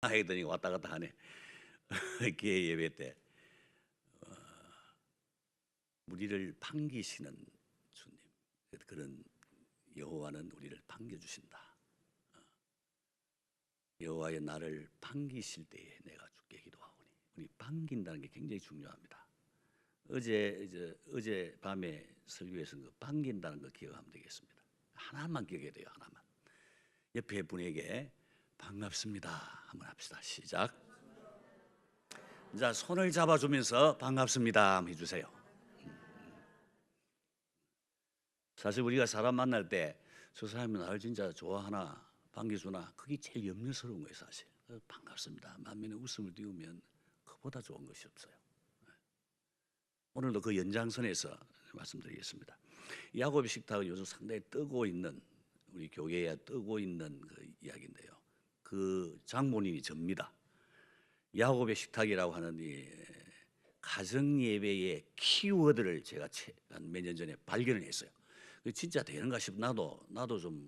하더니 왔다 갔다 하네. 기회 예배 때 우리를 반기시는 주님, 그런 여호와는 우리를 반겨주신다. 여호와의 나를 반기실 때에 내가 주께 기도하오니. 우리 반긴다는 게 굉장히 중요합니다. 어제 밤에 설교에서 그 반긴다는 거 기억하면 되겠습니다. 하나만 기억해야 돼요. 하나만. 옆에 분에게 반갑습니다 한번 합시다. 시작. 자, 손을 잡아주면서 반갑습니다 한번 해주세요. 사실 우리가 사람 만날 때 저 사람이 나를 진짜 좋아하나 반겨주나 그게 제일 염려스러운 거예요. 사실 반갑습니다 만면에 웃음을 띄우면 그보다 좋은 것이 없어요. 오늘도 그 연장선에서 말씀드리겠습니다. 야곱의 식탁은 요즘 상당히 뜨고 있는, 우리 교회에 뜨고 있는 그 이야기인데요. 그 장본인이 접니다. 야곱의 식탁이라고 하는 이 가정 예배의 키워드를 제가 몇 년 전에 발견을 했어요. 진짜 되는가 싶어. 나도 좀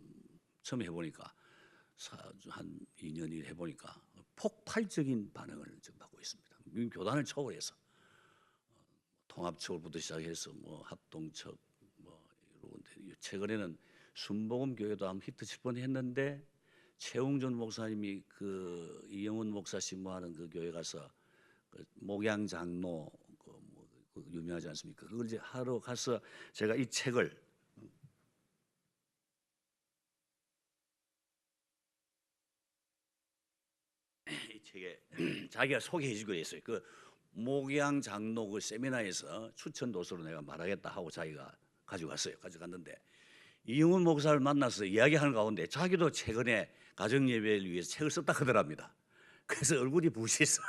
처음 해보니까 한 2년 일 해보니까 폭발적인 반응을 지금 받고 있습니다. 교단을 초월해서 통합척부터 시작해서 뭐 합동척 뭐 이런데, 최근에는 순복음 교회도 한번 히트 칠 뻔했는데 최웅전 목사님이 그 이영훈 목사 신부하는 그 교회 가서 그 목양 장로 그 유명하지 않습니까? 그걸 이제 하러 가서 제가 이 책을 이 책에 자기가 소개해 주기로 했어요. 그 목양 장로 그 세미나에서 추천 도서로 내가 말하겠다 하고 자기가 가져갔어요. 가져갔는데 이영훈 목사를 만나서 이야기하는 가운데 자기도 최근에 가정 예배를 위해서 책을 썼다 하더랍니다. 그래서 얼굴이 부시서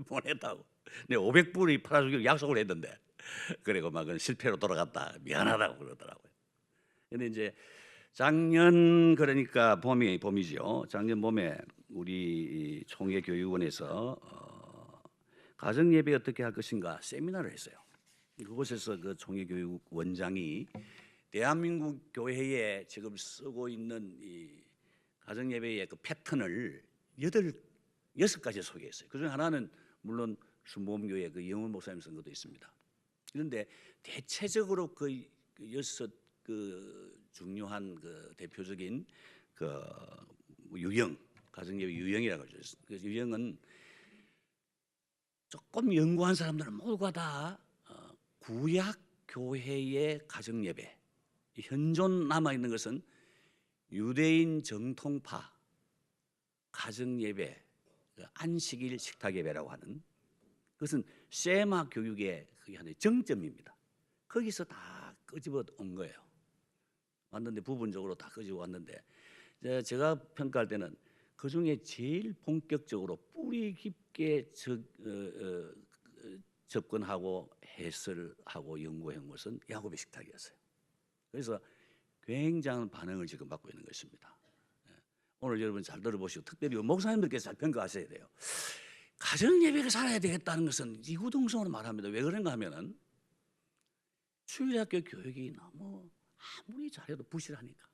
보냈다고. 내 500불이 팔아주기로 약속을 했는데 그리고 막 실패로 돌아갔다 미안하다고 그러더라고요. 근데 이제 작년 그러니까 봄이죠. 작년 봄에 우리 총회교육원에서 가정 예배 어떻게 할 것인가 세미나를 했어요. 그곳에서 그 총회교육 원장이 대한민국 교회에 지금 쓰고 있는 이 가정 예배의 그 패턴을 6가지 소개했어요. 그중 하나는 물론 순복음교회 그 이영훈 목사님 쓴 것도 있습니다. 그런데 대체적으로 그 6그 중요한 그 대표적인 그 유형, 가정예배 유형이라고 하죠. 그 유형은 조금 연구한 사람들은 모두가 다 구약 교회의 가정 예배, 현존 남아 있는 것은 유대인 정통파 가정 예배, 안식일 식탁 예배라고 하는 그것은 세마 교육의 그게 하나의 정점입니다. 거기서 다 끄집어 온 거예요. 왔는데 부분적으로 다 끄집어 왔는데 제가 평가할 때는 그 중에 제일 본격적으로 뿌리 깊게 접근하고 해설하고 연구한 것은 야곱의 식탁이었어요. 그래서 굉장한 반응을 지금 받고 있는 것입니다. 오늘 여러분 잘 들어보시고 특별히 목사님들께서 잘 평가하셔야 돼요. 가정 예배가 살아야 되겠다는 것은 이구동성으로 말합니다. 왜 그런가 하면은 주일학교 교육이 너무 아무리 잘해도 부실하니까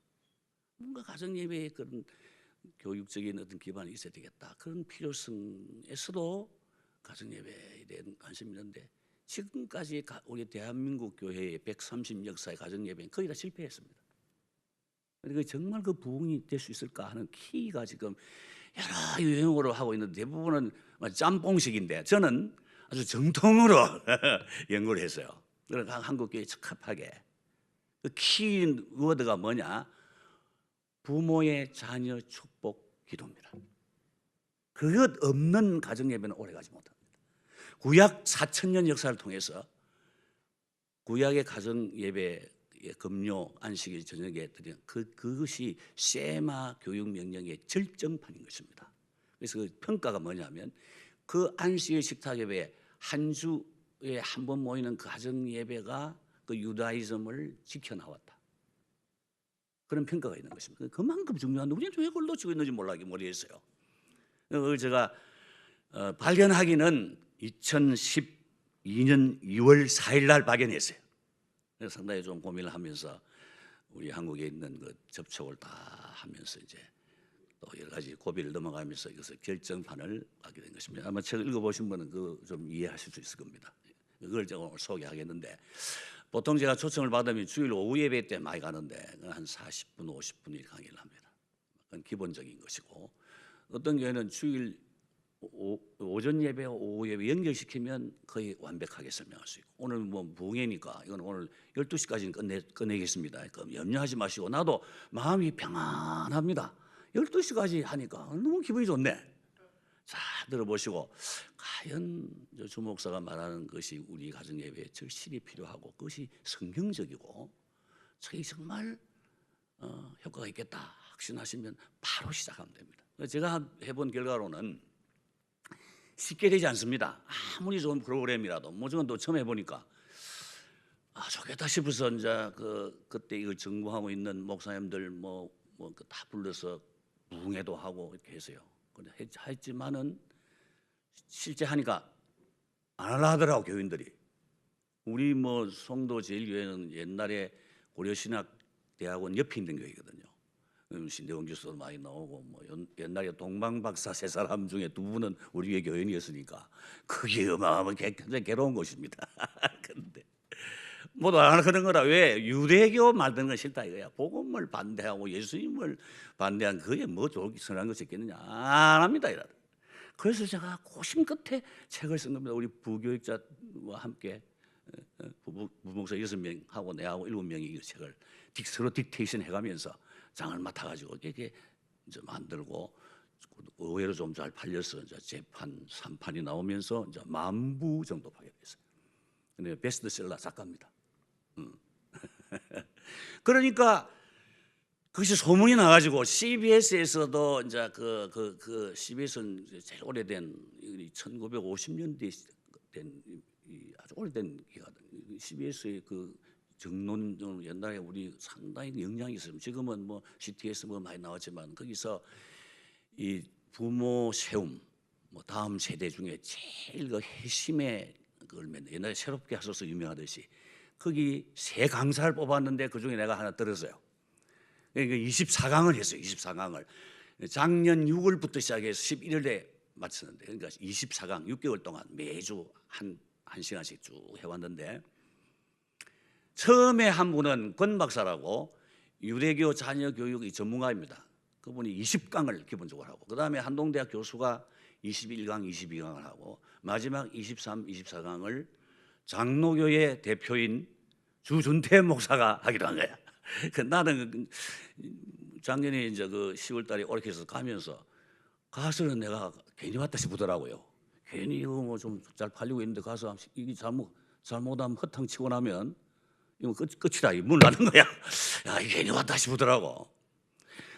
뭔가 가정 예배에 그런 교육적인 어떤 기반이 있어야 되겠다. 그런 필요성에서도 가정 예배에 대한 관심이 있는데 지금까지 우리 대한민국 교회의 130 역사의 가정 예배는 거의 다 실패했습니다. 그러니까 정말 그 부흥이 될 수 있을까 하는 키가 지금 여러 유형으로 하고 있는데 대부분은 짬뽕식인데 저는 아주 정통으로 연구를 했어요. 그래서 한국 교회에 적합하게 그 키워드가 뭐냐? 부모의 자녀 축복 기도입니다. 그것 없는 가정 예배는 오래가지 못합니다. 구약 4,000년 역사를 통해서 구약의 가정 예배 금요 안식일 저녁에 드린 그것이 세마 교육 명령의 절정판인 것입니다. 그래서 그 평가가 뭐냐면 그 안식일 식탁 예배 한 주에 한 번 모이는 그 가정 예배가 그 유다이즘을 지켜나왔다. 그런 평가가 있는 것입니다. 그만큼 중요한데 우리는 왜 그걸 놓치고 있는지 모르겠어요. 그걸 제가 발견하기는 2012년 2월 4일 날 발견했어요. 그래서 상당히 좀 고민을 하면서 우리 한국에 있는 그 접촉을 다 하면서 이제 또 여러 가지 고비를 넘어가면서 이것을 결정판을 하게 된 것입니다. 아마 책을 읽어보신 분은 그 좀 이해하실 수 있을 겁니다. 그걸 제가 오늘 소개하겠는데, 보통 제가 초청을 받으면 주일 오후 예배 때 많이 가는데 한 40분, 50분일 강의를 합니다. 그건 기본적인 것이고, 어떤 경우에는 주일 오전 예배, 오후 예배 연결시키면 거의 완벽하게 설명할 수 있고, 오늘 뭐 부흥회니까 이건 오늘 12시까지는 끝내겠습니다. 그럼 염려하지 마시고, 나도 마음이 평안합니다. 12시까지 하니까 너무 기분이 좋네. 자, 들어보시고, 과연 주 목사가 말하는 것이 우리 가정 예배에 절실히 필요하고 그것이 성경적이고 저게 정말 효과가 있겠다 확신하시면 바로 시작하면 됩니다. 제가 해본 결과로는 쉽게 되지 않습니다. 아무리 좋은 프로그램이라도 뭐저건 또 처음 해보니까 좋겠다 싶어서 이제 그때 이걸 전공하고 있는 목사님들 다 불러서 부흥회도 하고 이렇게 해서요. 했지만은 실제 하니까 안 하려 하더라고 교인들이. 우리 송도 제일교회는 옛날에 고려신학대학원 옆에 있는 교회거든요. 신대원 교수도 많이 나오고 옛날에 동방박사 세 사람 중에 두 분은 우리 교회 교인이었으니까 그게 어마어마하게 괴로운 것입니다. 그런데 모두 안 하는 거라. 왜? 유대교 만드는 건 싫다 이거야. 복음을 반대하고 예수님을 반대한 그게 뭐 좋게 선한 것이 있겠느냐. 안 합니다. 이라. 그래서 제가 고심 끝에 책을 쓴 겁니다. 우리 부교육자와 함께 부목사 6명하고 내하고 7명이 이 책을 서로 딕테이션 해가면서 장을 맡아가지고 이렇게 이제 만들고, 의외로 좀 잘 팔려서 이제 재판 3판이 나오면서 이제 10,000부 정도 파게 됐어요. 근데 베스트셀러 작가입니다. 그러니까 그것이 소문이 나가지고 CBS에서도 이제 CBS는 제일 오래된 1950년대 된 아주 오래된 기관. CBS의 그 정론 옛날에 우리 상당히 영향이 있어요. 지금은 CTS 많이 나왔지만 거기서 이 부모 세움 다음 세대 중에 제일 핵심의 그걸 옛날에 새롭게 하셔서 유명하듯이 거기 세 강사를 뽑았는데 그 중에 내가 하나 들었어요. 그러니까 24강을 했어요. 24강을 작년 6월부터 시작해서 11월에 마쳤는데, 그러니까 24강 6개월 동안 매주 한 시간씩 쭉 해왔는데, 처음에 한 분은 권 박사라고 유대교 자녀 교육 전문가입니다. 그분이 20강을 기본적으로 하고, 그 다음에 한동대학 교수가 21강, 22강을 하고, 마지막 23, 24강을 장로교회 대표인 주준태 목사가 하기로 한 거야. 나는 작년에 이제 10월 달에 오르케에서 가면서 가서는 내가 괜히 왔다 싶더라고요. 괜히 이거 좀 잘 팔리고 있는데 가서 이게 잘못하면 허탕 치고 나면 이거 끝이다. 문 닫는 거야. 야, 이게 괜히 왔다 싶더라고.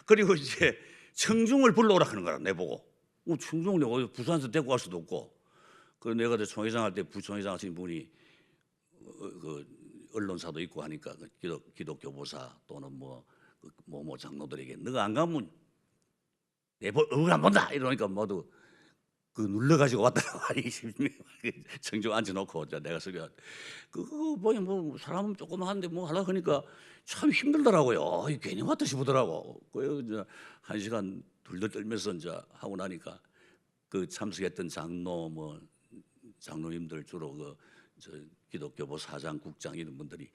그리고 이제 청중을 불러오라 하는 거야, 내보고. 청중을 내가 부산에서 데리고 갈 수도 없고. 그래서 내가 총회장 할 때 부총회장 하신 분이 언론사도 있고 하니까 기독교 보사 또는 장로들에게 너가 안 가면 얼굴 안 본다 이러니까 모두 눌러가지고 왔다고. 20명 청중 앉혀놓고 내가 설교 그거 보니 사람은 조그만한데 하려고 하니까 참 힘들더라고요. 괜히 왔다 싶더라고. 그래서 이제 1시간 둘둘 떨면서 이제 하고 나니까 그 참석했던 장로님들 주로 기독교부 사장, 국장 이런 분들이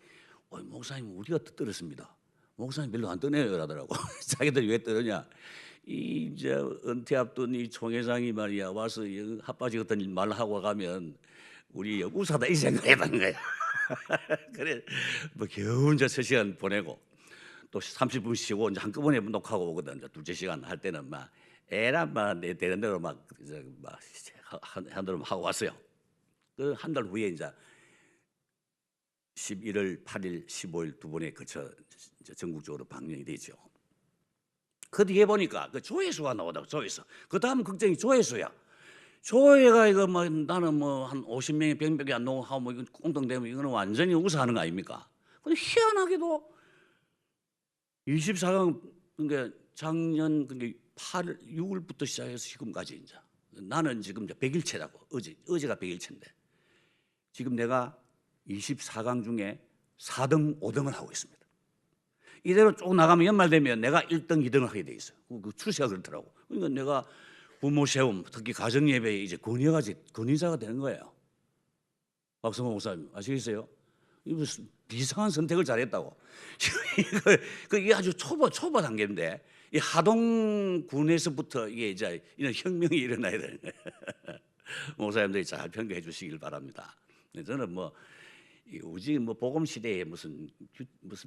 목사님 우리가 떠들었습니다. 목사님 별로 안 떠내요 그러더라고. 자기들이 왜 떠느냐? 이제 은퇴 앞둔 이 총회장이 말이야 와서 핫바지 같은 말 하고 가면 우리 우사다 이 생각했던 거야. 그래 겨우 이제 3시간 보내고 또 30분 쉬고 이제 한꺼번에 녹화하고 오거든. 이제 둘째 시간 할 때는 애란 내 되는 대로 한 대로 하고 왔어요. 그 한 달 후에 이제 11월 8일, 15일 두 번에 거쳐 전국적으로 방영이 되죠. 그 뒤에 보니까 그 조회수가 나오다고. 조회수. 그 다음 걱정이 조회수야. 조회가 이거 나는 한 50명이 100명이 안 나오고 하고 이건 공통되면 이거는 완전히 우사하는 거 아닙니까? 근데 희한하게도 24강 그러니까 작년 6월부터 시작해서 지금까지 이제 나는 지금 이제 100일째라고. 어제가 100일째인데 지금 내가 24강 중에 4등, 5등을 하고 있습니다. 이대로 쭉 나가면 연말되면 내가 1등, 2등을 하게 돼 있어요. 그 추세가 그렇더라고. 그러니까 내가 부모 시험, 특히 가정 예배에 이제 권위자가 되는 거예요. 박성호 목사님 아시겠어요? 이 무슨 비상한 선택을 잘했다고. 이게 아주 초보 단계인데 이 하동군에서부터 이게 이제 이런 혁명이 일어나야 되는 거예요. 목사님들이 잘 평가해 주시길 바랍니다. 저는 뭐 우리 뭐 복음 시대에 무슨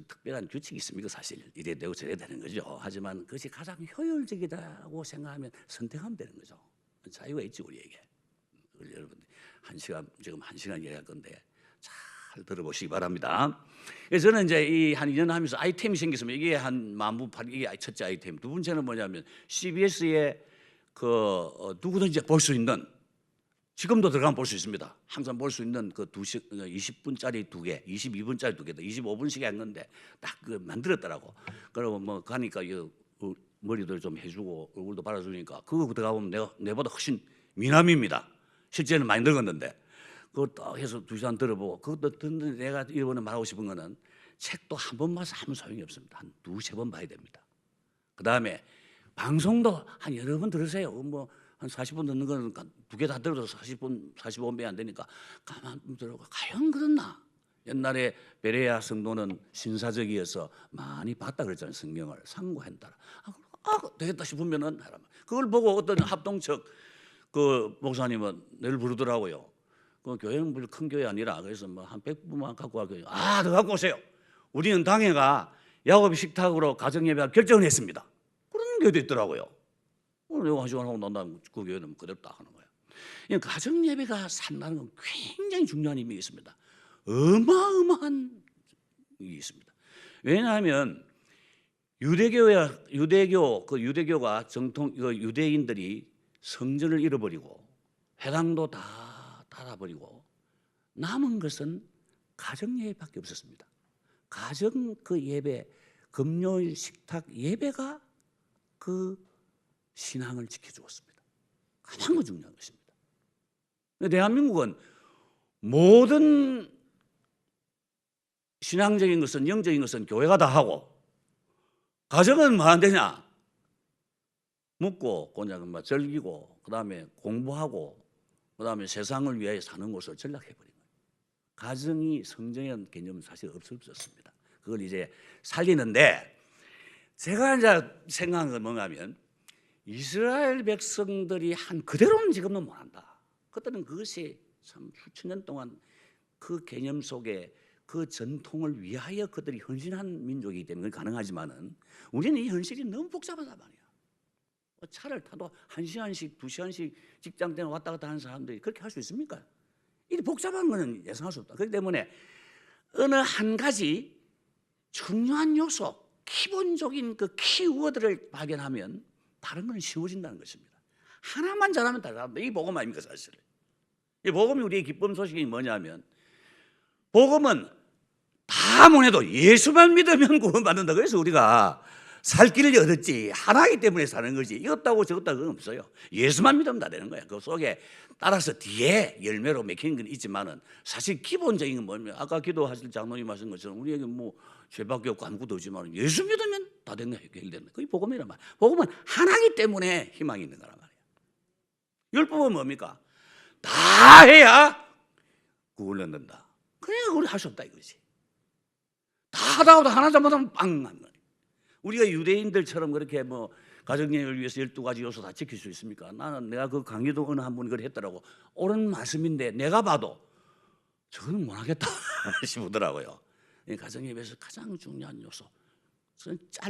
특별한 규칙이 있습니까? 사실 이래 되고 저래 되는 거죠. 하지만 그것이 가장 효율적이다고 생각하면 선택하면 되는 거죠. 자유가 있지 우리에게. 여러분 지금 한 시간 얘기할 건데 잘 들어보시기 바랍니다. 그래서 저는 이제 이 한 2년 하면서 아이템이 생겼으면 이게 한 만부팔 이게 첫째 아이템. 두 번째는 뭐냐면 CBS에 누구든지 볼 수 있는 지금도 들어가면 볼 수 있습니다. 항상 볼 수 있는 그 20분짜리 2개, 22분짜리 2개, 25분씩 했는데 딱 그 만들었더라고. 그리고 뭐 가니까 머리도 좀 해주고 얼굴도 발라주니까 그거 들어가보면 내보다 훨씬 미남입니다. 실제는 많이 늙었는데 그거 딱 해서 2시간 들어보고 그것도 듣는데 내가 이번에 말하고 싶은 거는 책도 한 번 봐서 아무 소용이 없습니다. 한 2-3번 봐야 됩니다. 그 다음에 방송도 한 여러 번 들으세요. 뭐 한 40분 듣는 거는 2개 다 들어도 40분, 45분이 안 되니까 가만 들어가. 과연 그렇나? 옛날에 베레아 성도는 신사적이어서 많이 봤다 그랬잖아요. 성경을 상고한다. 되겠다 싶으면은 그걸 보고 어떤 합동측 그 목사님은 늘 부르더라고요. 그 교회는 물론 큰 교회 아니라 그래서 뭐 한 100분만 갖고 와 교회. 더 갖고 오세요. 우리는 당회가 야곱의 식탁으로 가정예배를 결정을 했습니다. 그런 교회도 있더라고요. 오늘 내가 한 시간 하고 난 다음에 그 교회는 그대로 딱 하는 거예요. 가정예배가 산다는 건 굉장히 중요한 의미가 있습니다. 어마어마한 의미가 있습니다. 왜냐하면 유대교가 정통 유대인들이 성전을 잃어버리고 회당도 다 닫아버리고 남은 것은 가정 예배밖에 없었습니다. 가정 예배, 금요일 식탁 예배가 그 신앙을 지켜주었습니다. 가장 중요한 것입니다. 대한민국은 모든 신앙적인 것은 영적인 것은 교회가 다 하고 가정은 뭐 안 되냐? 묵고 그냥 즐기고 그다음에 공부하고 그다음에 세상을 위해 사는 것을 전락해버린 거예요. 가정이 성전이라는 개념은 사실 없었습니다. 그걸 이제 살리는데 제가 이제 생각한 건 뭔가면 이스라엘 백성들이 한 그대로는 지금은 못한다. 그때는 그것이 참 수천 년 동안 그 개념 속에 그 전통을 위하여 그들이 헌신한 민족이기 때문에 가능하지만은 우리는 이 현실이 너무 복잡하단 말이야. 차를 타도 1시간씩 2시간씩 직장 때문에 왔다 갔다 하는 사람들이 그렇게 할 수 있습니까? 이 복잡한 거는 예상할 수 없다. 그렇기 때문에 어느 한 가지 중요한 요소, 기본적인 그 키워드를 발견하면 다른 건 쉬워진다는 것입니다. 하나만 잘하면 다 잘한다. 이 복음 아닙니까 사실? 이 복음이 우리의 기쁨 소식이 뭐냐면 복음은 다 못해도 예수만 믿으면 구원받는다. 그래서 우리가 살 길을 얻었지 하나이기 때문에 사는 거지 이것다고 저것다고 그건 없어요. 예수만 믿으면 다 되는 거야. 그 속에 따라서 뒤에 열매로 맺히는 건 있지만은 사실 기본적인 건 뭐냐면 아까 기도하실 장로님 하신 것처럼 우리에게 뭐 죄밖에 없고 아무것도 없지만 예수 믿으면 다 된 거야. 해결된다. 그게 복음이란 말이야. 복음은 하나이기 때문에 희망이 있는 거란 말이야. 율법은 뭡니까? 다 해야 구원 얻는다. 그러니까 우리 할 수 없다 이거지. 다 하다가도 하나 잘못하면 빵 하는 거야. 우리가 유대인들처럼 그렇게 뭐 가정예배를 위해서 12가지 요소 다 지킬 수 있습니까? 나는 내가 그 강의도 어느 한 분이 그걸 했더라고. 옳은 말씀인데 내가 봐도 저거는 못하겠다 싶더라고요. 가정예배에서 가장 중요한 요소,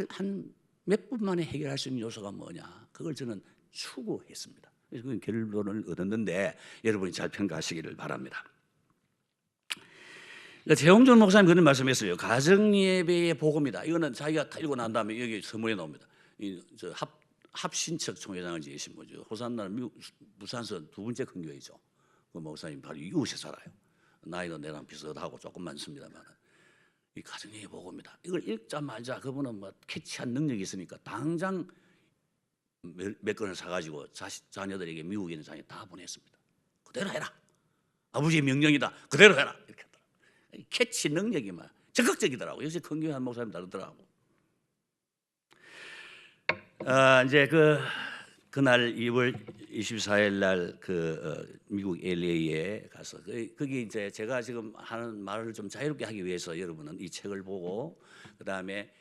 한 몇 분 만에 해결할 수 있는 요소가 뭐냐? 그걸 저는 추구했습니다. 그래서 그 결론을 얻었는데 여러분이 잘 평가하시기를 바랍니다. 재홍준 목사님 그런 말씀했어요. 가정예배의 복음이다. 이거는 자기가 다 읽고 난 다음에 여기 서문에 나옵니다. 합신척 총회장을 지으신 거죠. 호산나 부산서 두 번째 큰 교회죠. 그 목사님 바로 이웃에 살아요. 나이도 내랑 비슷하고 조금 많습니다만 이 가정예배 복음이다. 이걸 읽자마자 그분은 뭐 캐치한 능력이 있으니까 당장 몇 건을 사가지고 자녀들에게 미국에 있는 자녀 다 보냈습니다. 그대로 해라. 아버지의 명령이다. 그대로 해라. 이렇게. 캐치 능력이 막 적극적이더라고. 역시 큰 교회 한 목사님 다르더라고. 이제 그날 2월 24일 날 미국 LA에 가서 거기 이제 제가 지금 하는 말을 좀 자유롭게 하기 위해서 여러분은 이 책을 보고 그다음에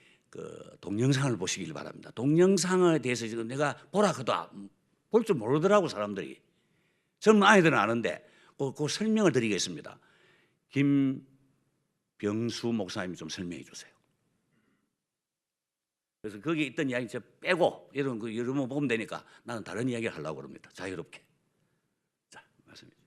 동영상을 보시길 바랍니다. 동영상에 대해서 지금 내가 보라 그도 볼 줄 모르더라고 사람들이. 젊은 아이들은 아는데 그 설명을 드리겠습니다. 김병수 목사님이 좀 설명해 주세요. 그래서 거기에 있던 이야기 저 빼고 이런 거 여러 번 보면 되니까 나는 다른 이야기를 하려고 합니다. 자유롭게. 자, 말씀해 주세요.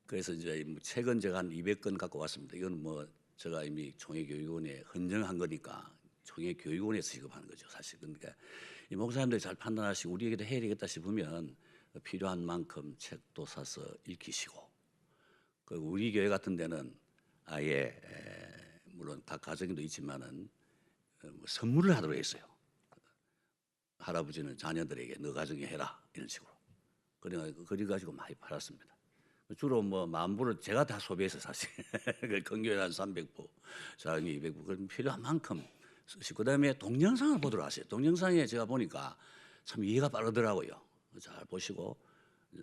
그래서 이제 책은 제가 한 200권 갖고 왔습니다. 이건 제가 이미 총회교육원에 헌정한 거니까 총회교육원에서 지급하는 거죠, 사실. 그러니까 이 목사님들이 잘 판단하시고 우리에게도 해야 되겠다 싶으면 필요한 만큼 책도 사서 읽히시고, 그리고 우리 교회 같은 데는 아예 물론 각 가정도 있지만은 선물을 하도록 했어요. 할아버지는 자녀들에게 너 가정에 해라 이런 식으로. 그래 가지고 많이 팔았습니다. 주로 만부를 제가 다 소비해서 사실 건교회 한 300부, 자영이 200부, 그럼 필요한 만큼 쓰시고 그다음에 동영상을 보도록 하세요. 동영상에 제가 보니까 참 이해가 빠르더라고요. 잘 보시고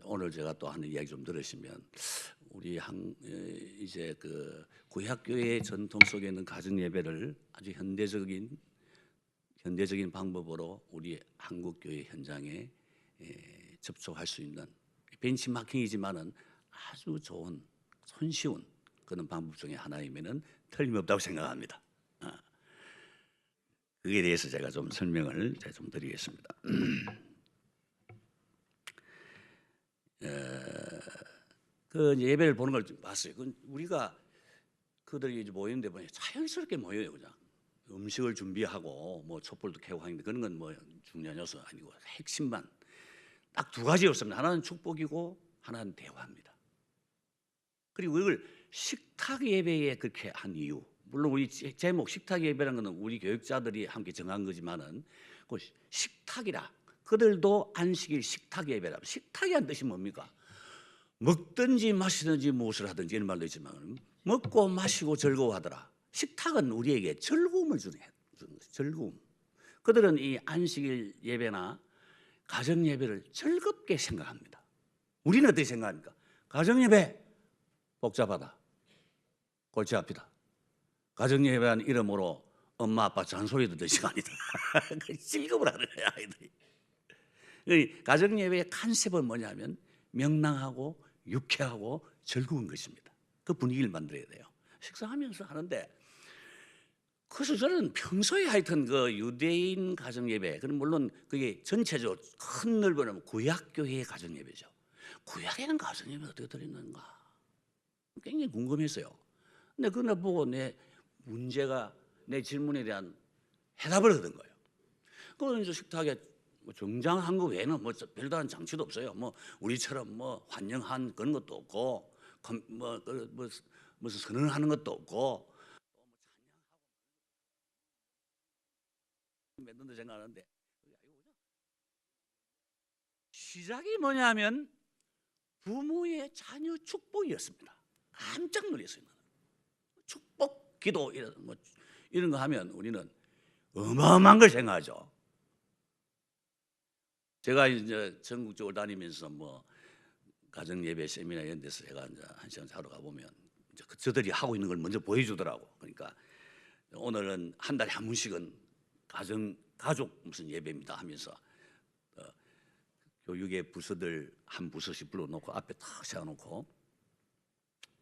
오늘 제가 또 하는 이야기 좀 들으시면 우리 이제 구약교회의 전통 속에 있는 가정 예배를 아주 현대적인 방법으로 우리 한국 교회 현장에 접촉할 수 있는 벤치마킹이지만은 아주 좋은 손쉬운 그런 방법 중에 하나이면은 틀림없다고 생각합니다. 그에 대해서 제가 좀 설명을 좀 드리겠습니다. 예배를 보는 걸 봤어요. 우리가 그들이 이제 모이는데 보니 자연스럽게 모여요, 그냥. 음식을 준비하고 촛불도 켜고 하는데 그런 건 중요한 요소 아니고 핵심만 딱 두 가지였습니다. 하나는 축복이고 하나는 대화입니다. 그리고 이걸 식탁 예배에 그렇게 한 이유, 물론 우리 제목 식탁 예배라는 것은 우리 교육자들이 함께 정한 거지만은 그 식탁이라 그들도 안식일 식탁 예배라. 식탁이란 뜻이 뭡니까? 먹든지 마시든지 무엇을 하든지 이런 말도 있지만 먹고 마시고 즐거워하더라. 식탁은 우리에게 즐거움을 주는 것이 즐거움. 그들은 이 안식일 예배나 가정 예배를 즐겁게 생각합니다. 우리는 어떻게 생각합니까? 가정 예배 복잡하다, 골치 아프다. 가정 예배라는 이름으로 엄마 아빠 잔소리 듣는 시간이다. 즐거움을 하는 거야 아이들이. 가정 예배의 컨셉은 뭐냐면 명랑하고 유쾌하고 즐거운 것입니다. 그 분위기를 만들어야 돼요. 식사하면서 하는데, 그래서 저는 평소에 하여튼 그 유대인 가정 예배, 그럼 물론 그게 전체적으로 큰 넓은 구약교회의 가정 예배죠. 구약에는 가정 예배 어떻게 드리는가 굉장히 궁금했어요. 근데 그날 보고 내 문제가, 내 질문에 대한 해답을 얻은 거예요. 그건 이제 식탁에 뭐 정장한 거 외에는 뭐 별다른 장치도 없어요. 뭐 우리처럼 뭐 환영한 그런 것도 없고, 무슨 선언하는 것도 없고, 맺는다 생각하는데, 시작이 뭐냐면 부모의 자녀 축복이었습니다. 깜짝 놀랐어요. 축복 기도 이런 거 하면 우리는 어마어마한 걸 생각하죠. 제가 이제 전국적으로 다니면서 뭐 가정 예배 세미나 이런 데서 제가 이제 한 시간 자러 가보면 이제 저들이 하고 있는 걸 먼저 보여주더라고. 그러니까 오늘은 한 달에 한 번씩은 가족 무슨 예배입니다 하면서 교육의 부서들 한 부서씩 불러놓고 앞에 탁 세워놓고,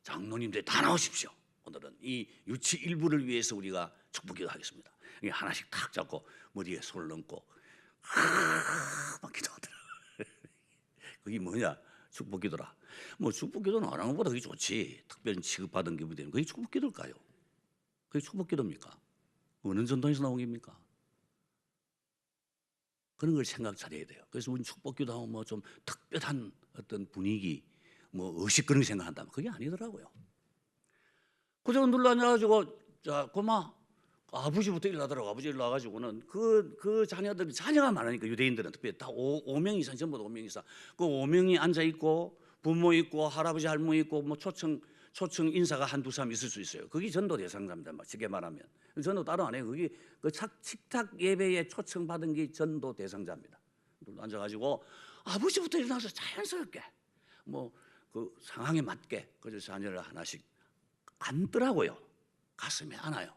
장로님들 다 나오십시오. 오늘은 이 유치 일부를 위해서 우리가 축복기도 하겠습니다. 하나씩 탁 잡고 머리에 손을 얹고 막 기도하더라. 그게 뭐냐? 축복기도라. 뭐 축복기도는 안 하는 것보다 그게 좋지. 특별히 취급받은 기분이 되는 그게 축복기도일까요? 그게 축복기도입니까? 어느 전통에서 나온 겁니까? 그런 걸 생각 잘해야 돼요. 그래서 우리 축복기도 하고 뭐 좀 특별한 어떤 분위기, 뭐 의식 그런 거 생각한다면 그게 아니더라고요. 그저 눌러 앉아가지고, 자, 고마. 아버지부터 일어나더라고. 아버지 일어나가지고는 그 자녀들이, 자녀가 많으니까 유대인들은 특별히 다 5명 이상, 전부 다 5명 이상. 그 5명이 앉아 있고 부모 있고 할아버지 할머니 있고 뭐 초청 인사가 한두 사람 있을 수 있어요. 그게 전도 대상자입니다. 쉽게 말하면 전도 따로 안 해요. 그게 그 식탁 예배에 초청받은 게 전도 대상자입니다. 앉아가지고 아버지부터 일어나서 자연스럽게 뭐 그 상황에 맞게 그저 자녀를 하나씩 안더라고요. 가슴에 안아요.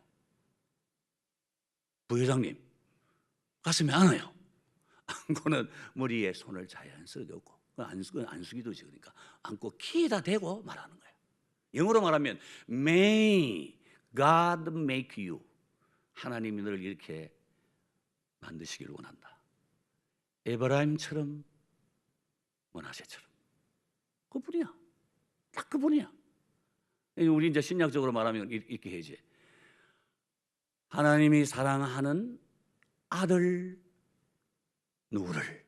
부회장님 가슴에 안아요. 안고는 머리에 손을 자연스럽게 얹고, 안수기도지. 그러니까 안고 키에다 대고 말하는 거예요. 영어로 말하면 May God make you, 하나님이 너를 이렇게 만드시기를 원한다. 에브라임처럼, 머나세처럼. 그분이야. 딱 그분이야. 우리 이제 신약적으로 말하면 이렇게 해야지. 하나님이 사랑하는 아들 누구를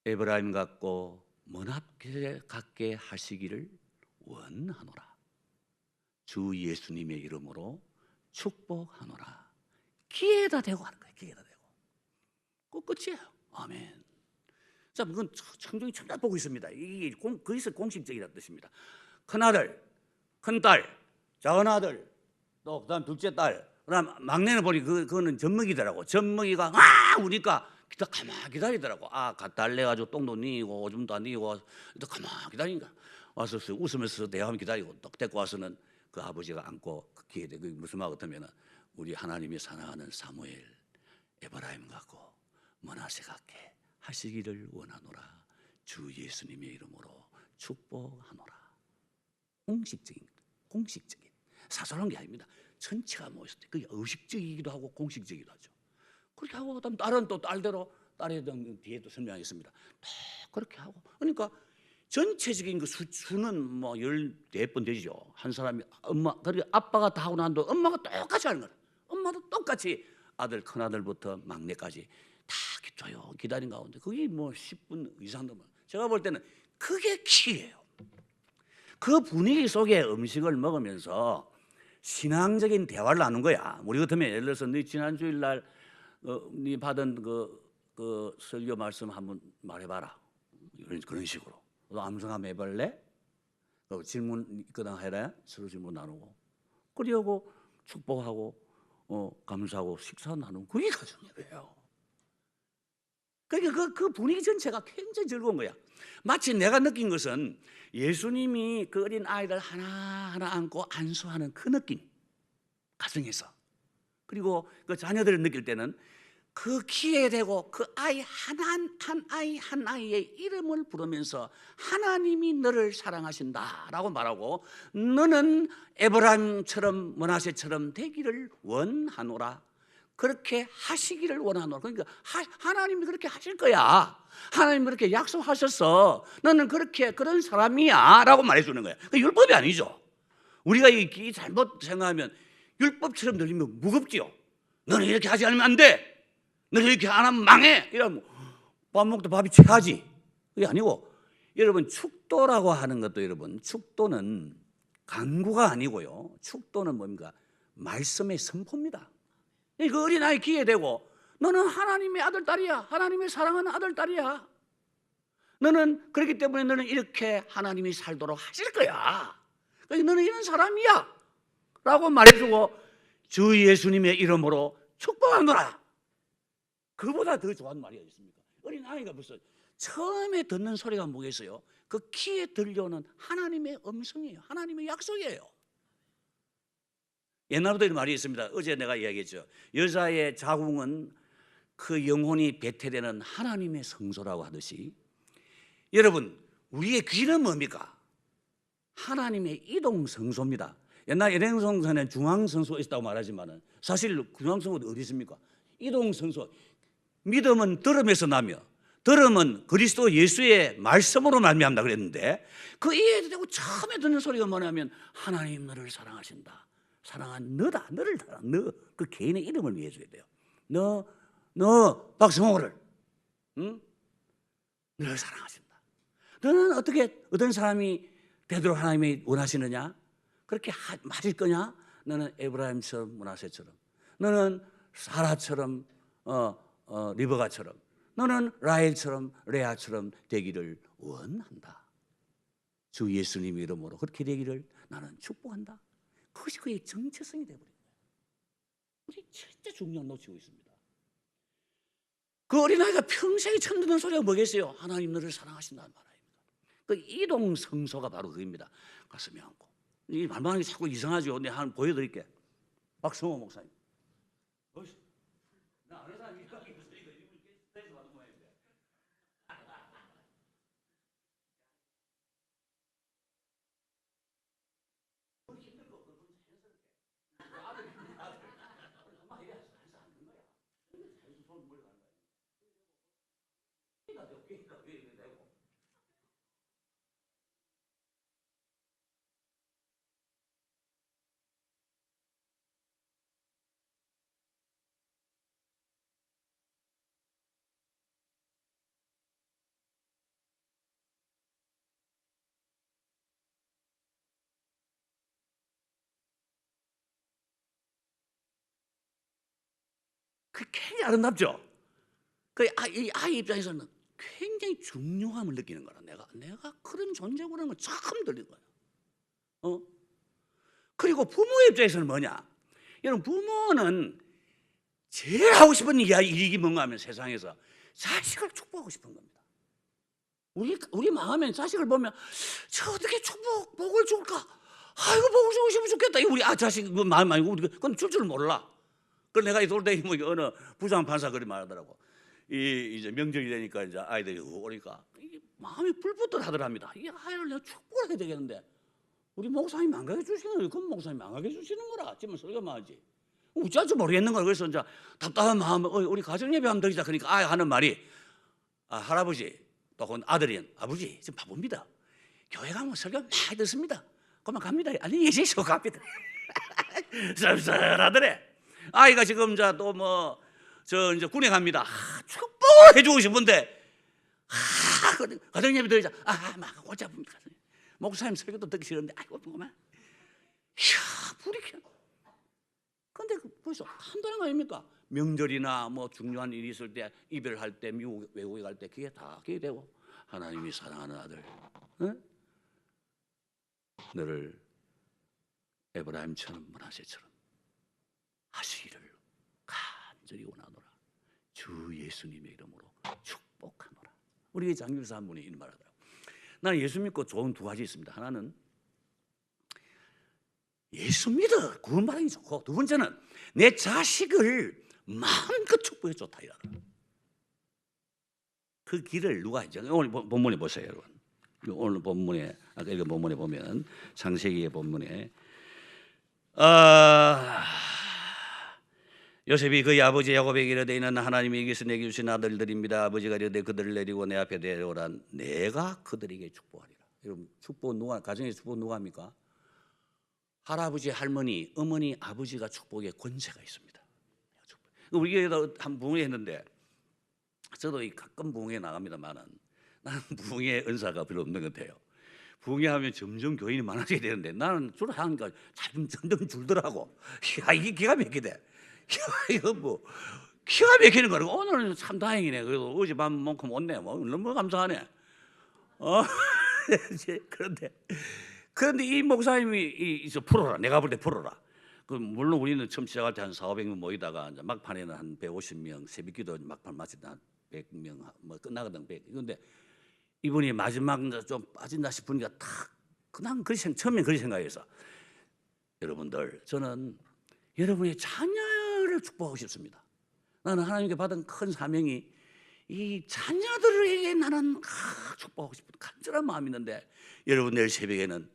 에브라임 같고 머나세 같게 하시기를 원하노라. 주 예수님의 이름으로 축복하노라. 귀에다 대고 하는 거예요. 귀에다 대고. 그 끝이에요. 아멘. 자, 그건 청중이 천다 보고 있습니다. 이게 거기서 공식적이라는 뜻입니다. 큰아들, 큰딸, 작은아들, 또 그다음 둘째 딸, 그다음 막내는 보니 그거는 젖먹이더라고. 젖먹이가 우니까 가만히 기다리더라고. 달래 가지고 똥도 니고 오줌도 안 니고 또 가만히 기다리니까 와서 웃으면서 대화하면 기다리고 또 데리고 와서는 그 아버지가 안고 그 귀에 대고, 무슨 말 같으면 우리 하나님이 사랑하는 사무엘, 에브라임 같고 머나세 같게 하시기를 원하노라. 주 예수님의 이름으로 축복하노라. 공식적인 사소한 게 아닙니다. 전체가 모였을 때 그게 의식적이기도 하고 공식적이기도 하죠. 그렇게 하고 그다음 딸은 또 딸대로, 딸에 대한 뒤에 또 설명하겠습니다. 다 그렇게 하고, 그러니까 전체적인 그 수는 뭐 14번 되죠. 한 사람이 엄마, 그리고 아빠가 다 하고 난 뒤에 엄마가 똑같이 하는 거예요. 엄마도 똑같이 아들, 큰아들부터 막내까지 다 조용 기다린 가운데 그게 뭐 10분 이상 되면, 제가 볼 때는 그게 키예요. 그 분위기 속에 음식을 먹으면서 신앙적인 대화를 나눈 거야. 우리 같으면 예를 들어서 네 지난 주일날 네 받은 그 설교 말씀 한번 말해봐라. 그런 식으로. 너 암송 한번 해볼래? 질문 있거나 해라. 서로 질문 나누고. 그리고 축복하고 감사하고 식사 나누고 그게 가정예배예요. 그러니까 그 분위기 전체가 굉장히 즐거운 거야. 마치 내가 느낀 것은 예수님이 그 어린 아이들 하나하나 안고 안수하는 그 느낌, 가정에서. 그리고 그 자녀들을 느낄 때는 그 키에 대고 그 아이 한 아이의 이름을 부르면서 하나님이 너를 사랑하신다라고 말하고, 너는 에브라임처럼 므낫세처럼 되기를 원하노라, 그렇게 하시기를 원하노라. 그러니까 하나님이 그렇게 하실 거야. 하나님이 그렇게 약속하셔서 너는 그런 사람이야 라고 말해주는 거야. 그 율법이 아니죠. 우리가 이 잘못 생각하면 율법처럼 들리면 무겁지요. 너는 이렇게 하지 않으면 안 돼, 너는 이렇게 안 하면 망해, 이러면 밥 먹다 밥이 체하지. 그게 아니고, 여러분 축도라고 하는 것도, 여러분 축도는 강구가 아니고요, 축도는 뭡니까? 말씀의 선포입니다. 그 어린아이 귀에 대고 너는 하나님의 아들 딸이야, 하나님의 사랑하는 아들 딸이야, 너는 그렇기 때문에 너는 이렇게 하나님이 살도록 하실 거야, 그러니까 너는 이런 사람이야 라고 말해주고 주 예수님의 이름으로 축복하노라. 그보다 더 좋은 말이 있습니까? 어린아이가 벌써 처음에 듣는 소리가 뭐겠어요? 그 귀에 들려오는 하나님의 음성이에요. 하나님의 약속이에요. 옛날부터 이런 말이 있습니다. 어제 내가 이야기했죠. 여자의 자궁은 그 영혼이 배태되는 하나님의 성소라고 하듯이, 여러분 우리의 귀는 뭡니까? 하나님의 이동 성소입니다. 옛날 예레미야서는 중앙 성소가 있다고 말하지만 사실 중앙 성소가 어디 있습니까? 이동 성소. 믿음은 들음에서 나며 들음은 그리스도 예수의 말씀으로 말미암다 그랬는데, 그 이해되고 처음에 듣는 소리가 뭐냐면 하나님 너를 사랑하신다. 사랑한 너다. 너를 사랑. 너 그 개인의 이름을 위해 줘야 돼요. 너 박성호를, 응? 너를 사랑하신다. 너는 어떤 사람이 되도록 하나님이 원하시느냐? 그렇게 맞을 거냐? 너는 에브라임처럼 므낫세처럼, 너는 사라처럼 리버가처럼, 너는 라헬처럼 레아처럼 되기를 원한다. 주 예수님 이름으로 그렇게 되기를 나는 축복한다. 그것이 그의 정체성이 되어버린 거예요. 우리 진짜 중요한 놓치고 있습니다. 그 어린아이가 평생에 처음 듣는 소리가 뭐겠어요? 하나님 너를 사랑하신다는 말입니다. 그 이동 성소가 바로 그겁니다. 가슴에 안고. 이 말만 하는 게 자꾸 이상하죠. 내가 한번 보여드릴게. 박성호 목사님. 나 아는 사람이 있으니까 이분이 스트레스 받는 모양인데. 힘들 거 없고 자연스럽게. 아들 한마디 해서 하는 거야. 자연스럽게 손 머리 가는 거야. 깨가 왜 되고? 그 굉장히 아름답죠. 이 아이 입장에서는 굉장히 중요함을 느끼는 거라. 내가 그런 존재구나 걸 처음 들린 거야. 그리고 부모 입장에서는 뭐냐? 여러분 부모는 제일 하고 싶은 일이 뭔가 하면 세상에서 자식을 축복하고 싶은 겁니다. 우리 마음에 자식을 보면 저 어떻게 복을 줄까? 아이고 복을 주고 싶으면 좋겠다. 우리 자식 그 마음 아니고 우리 그건 줄 몰라. 그래서 내가 이 돌덩이 뭐 어느 부장 판사 그리 말하더라고. 이제 명절이 되니까 이제 아이들이 오니까 이게 마음이 불붙듯 하더랍니다. 이 아이를 내가 축복을 해야 되겠는데 우리 목사님 망가게 주시는 거예요. 그 목사님 망가게 주시는 거라. 지금 소리가 많지. 어찌할지 모르겠는 거야. 그래서 이제 답답한 마음, 우리 가정 예배 한번 드리자. 그러니까 하는 말이, 할아버지, 또 아들이, 아버지 지금 바쁩니다. 교회 가면 설교 많이 듣습니다. 그만 갑니다. 아니 예수님 갑니다. 씁쓸하더래. 아이가 지금 이제 군에 갑니다. 축복을 해주고 싶은데, 가정 예배 드리자. 막 골치 아픕니다. 목사님 설교도 듣기 싫은데, 아이고, 그만. 이야, 불이 켜. 근데 벌써 한다는 거 아닙니까? 명절이나 뭐 중요한 일이 있을 때, 이별할 때, 미국 외국에 갈 때, 그게 다 그게 되고, 하나님이 사랑하는 아들, 너를 에브라임처럼 므낫세처럼 하시기를 간절히 원하노라. 주 예수님의 이름으로 축복하노라. 우리 장교사 한 분이 이런 말하더라고요. 나는 예수 믿고 좋은 두 가지 있습니다. 하나는 예수 믿어 구원받는 게 좋고, 두 번째는 내 자식을 마음껏 축복해 좋다 이라. 그 길을 누가 했죠? 오늘 본문에 보세요, 여러분. 오늘 본문에 아까 읽은 본문에 보면 창세기의 본문에 요셉이 그의 아버지 야곱에게 이르되 이는 하나님이 여기서 내게 주신 아들들입니다. 아버지가 이르되 그들을 내리고 내 앞에 데려오라. 내가 그들에게 축복하리라. 여러분, 축복은 누가, 가정의 축복은 누가 합니까? 할아버지, 할머니, 어머니, 아버지가 축복의 권세가 있습니다. 우리 교회도 한 부흥회 했는데, 저도 가끔 부흥회 나갑니다만은 나는 부흥회 은사가 별로 없는 것 같아요. 부흥회 하면 점점 교인이 많아져야 되는데 나는 주로 하니까 점점 줄더라고. 야, 이게 기가 막히대. 이거 뭐 기가 막히는 거라고. 오늘은 참 다행이네. 그래도 어젯밤만큼 왔네. 뭐 너무 감사하네. 그런데 이 목사님이 이제 풀어라. 내가 볼 때 풀어라. 그 물론 우리는 처음 시작할 때 한 400~500명 모이다가 이제 막판에는 한 150명, 새벽기도 막판 마칠 때 한 100명 뭐 끝나거든. 100. 그런데 이분이 마지막 좀 빠진다 싶으니까 탁 그냥 처음엔 그렇게 생각해서, 여러분들, 저는 여러분의 자녀를 축복하고 싶습니다. 나는 하나님께 받은 큰 사명이 이 자녀들에게 나는 축복하고 싶은 간절한 마음이 있는데, 여러분 내일 새벽에는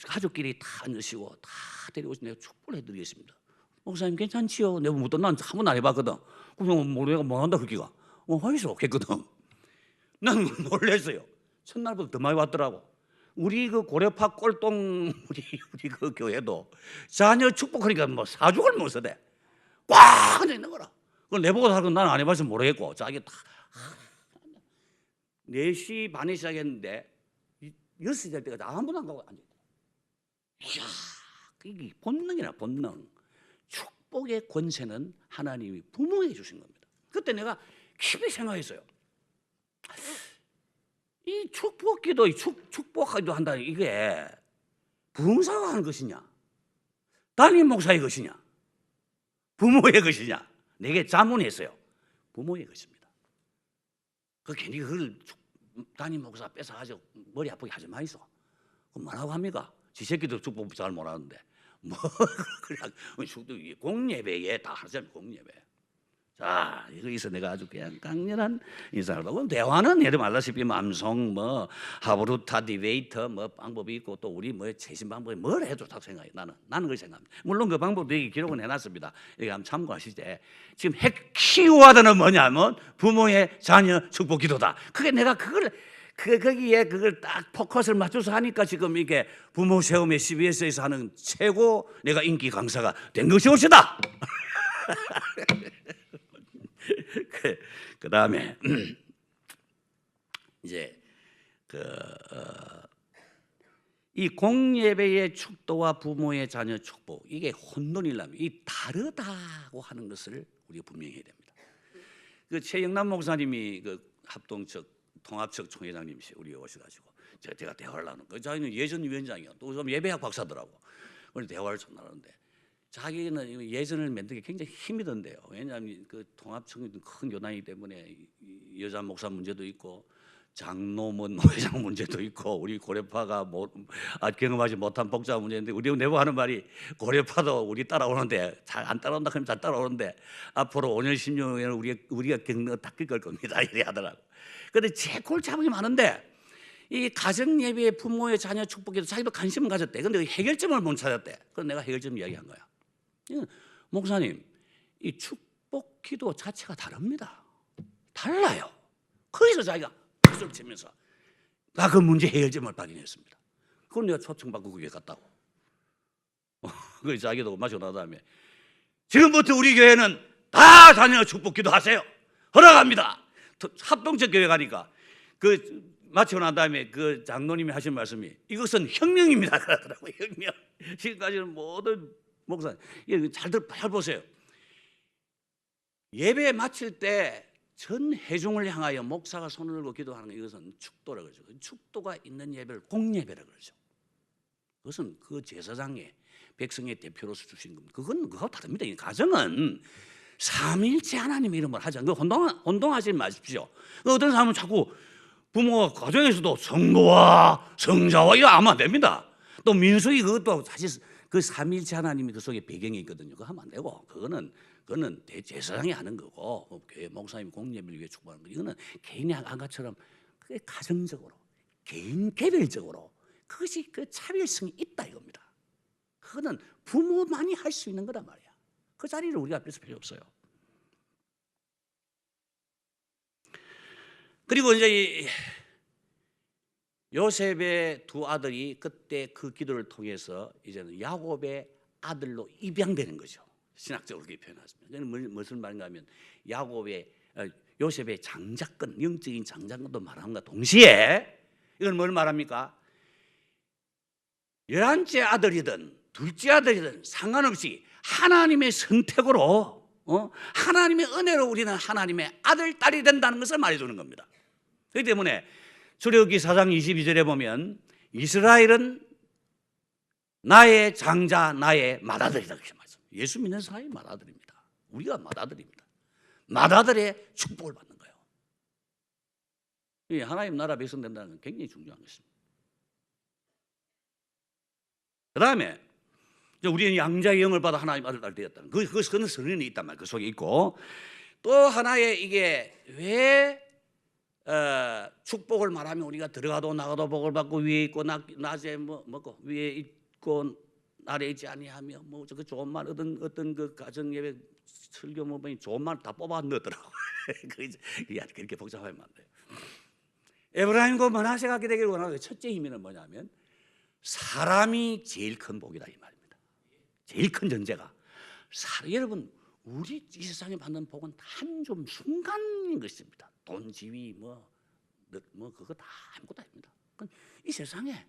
가족끼리 다 앉으시고 다 데리고 내가 축복을 해드리겠습니다. 목사님 괜찮지요? 내가 묻던 난 한 번도 안 해봤거든. 그럼 내가 뭐 한다 그기가 하이소 했거든. 난 놀랐어요. 첫날부터 더 많이 왔더라고. 우리 그 고려파 꼴동 우리 그 교회도 자녀 축복하니까 뭐 사죽을 못 써대. 꽉 앉아 있는 거라. 그걸 내보고 살건 나는 안 해봐서 모르겠고, 자기 다 4시 반에 시작했는데 6시 될 때까지 아무도 안 가고 앉아있다. 이야, 이게 본능이라, 본능. 축복의 권세는 하나님이 부모에게 주신 겁니다. 그때 내가 깊이 생각했어요. 이 축복기도, 축복하기도 한다는 이게 부흥사가 하는 것이냐, 담임 목사의 것이냐, 부모의 것이냐. 내게 자문했어요. 부모의 것입니다. 그 괜히 그걸 담임 목사 뺏어가지고 머리 아프게 하지 마이소. 그럼 뭐라고 합니까? 지 새끼도 축복 잘 못하는데 뭐 그냥 공예배에 다 하잖아요. 공예배. 자, 여기서 내가 아주 그냥 강렬한 인상을 하고, 대화는 예를 말다시피 암송, 뭐 하브루타 디베이터, 뭐 방법이 있고, 또 우리 뭐 최신 방법이 뭘 해도 좋다고 생각해. 나는 그렇게 생각합니다. 물론 그 방법도 여기 기록은 해놨습니다. 여기 한번 참고하시되, 지금 핵 키워드는 뭐냐면 부모의 자녀 축복 기도다. 그게 내가 거기에 그걸 딱 포커스를 맞춰서 하니까 지금 이게 부모 세움의 CBS에서 하는 최고 내가 인기 강사가 된 것이 옳시다. 그 다음에 이제 이 공예배의 축도와 부모의 자녀 축복, 이게 혼돈이라면 이 다르다고 하는 것을 우리가 분명히 해야 됩니다. 그 최영남 목사님이 그 합동측 통합측 총회장님이시 우리 오셔가지고 제가 대화를 나누는 거. 자기는 예전 위원장이야. 또 좀 예배학 박사더라고. 그래서 대화를 좀 나누는데, 자기는 예전을 만들기 굉장히 힘이 든대요. 왜냐하면 그 통합청이 큰 요단이기 때문에 여자 목사 문제도 있고, 장로문 회장 문제도 있고, 우리 고려파가 경험하지 못한 복잡한 문제인데, 우리 내부 하는 말이 고려파도 우리 따라오는데 잘 안 따라온다 그러면 잘 따라오는데 앞으로 5년 10년에는 우리가 겪는 거 다 겪을 겁니다. 이래 하더라고. 그런데 제 골치아프기 많은데, 이 가정 예배의 부모의 자녀 축복에도 자기도 관심을 가졌대. 근데 해결점을 못 찾았대. 그래서 내가 해결점 이야기한 거야. 목사님, 이 축복 기도 자체가 다릅니다. 달라요. 거기서 자기가 박수를 치면서 나 그 문제 해결점을 발견했습니다. 그건 내가 초청받고 그게 갔다고. 그래서 자기도 마시고 난 다음에 지금부터 우리 교회는 다 자녀 축복 기도하세요. 허락합니다. 합동적 교회 가니까 마치고 난 다음에 그 장로님이 하신 말씀이 이것은 혁명입니다. 그러더라고요. 혁명. 지금까지는 모든 목사님, 잘 보세요. 예배 마칠 때 전 회중을 향하여 목사가 손을 들고 기도하는 것, 이것은 축도라고 그러죠. 축도가 있는 예배를 공예배라고 그러죠. 그것은 그 제사장의 백성의 대표로서 주신 겁니다. 그건 그거 다릅니다. 이 가정은 삼일째 하나님의 이름을 하자. 그 혼동하지 마십시오. 어떤 사람은 자꾸 부모가 가정에서도 성부와 성자와 이거 하면 안 됩니다. 또 민수기 그것도 사실 그 삼일째 하나님이 그 속에 배경이 있거든요. 그거 하면 안 되고 그거는 대제사장이 하는 거고 교회 목사님 공예를 위해 축복하는 거 이거는 개인의 아가처럼 그게 가정적으로 개인 개별적으로 그것이 그 차별성이 있다 이겁니다. 그거는 부모만이 할 수 있는 거란 말이야. 그 자리를 우리가 뺏을 필요 없어요. 그리고 이제 요셉의 두 아들이 그때 그 기도를 통해서 이제는 야곱의 아들로 입양되는 거죠. 신학적으로 그렇게 표현하십니다. 무슨 말인가 하면 요셉의 장자권, 영적인 장자권도 말함과 동시에 이건 뭘 말합니까? 11째 아들이든 둘째 아들이든 상관없이 하나님의 선택으로 하나님의 은혜로 우리는 하나님의 아들, 딸이 된다는 것을 말해주는 겁니다. 그렇기 때문에 출애굽기 4장 22절에 보면 이스라엘은 나의 장자, 나의 맏아들이다 그렇게 말씀합니다. 예수 믿는 사람이 맏아들입니다. 우리가 맏아들입니다. 맏아들의 축복을 받는 거예요. 하나님 나라 백성 된다는 건 굉장히 중요한 것입니다. 그 다음에 우리는 양자의 영을 받아 하나님 아들 딸 되었다는 그것은 성령이 있단 말이에요. 그 속에 있고 또 하나의 이게 왜 축복을 말하면 우리가 들어가도 나가도 복을 받고 위에 있고 낮에 먹고 위에 있고 아래 있지 아니하며 뭐 그 좋은 말 어떤 그 가정 예배 설교 뭐 보니 좋은 말 다 뽑아 넣더라고. 그렇게 복잡하면 안 돼요. 에브라임과 므낫세 같게 되기를 원하는 첫째 의미는 뭐냐면 사람이 제일 큰 복이다 이 말입니다. 제일 큰 전제가 여러분 우리 이 세상에 받는 복은 한 좀 순간인 것입니다. 돈, 지위, 뭐 그거 다 아무것도 아닙니다. 이 세상에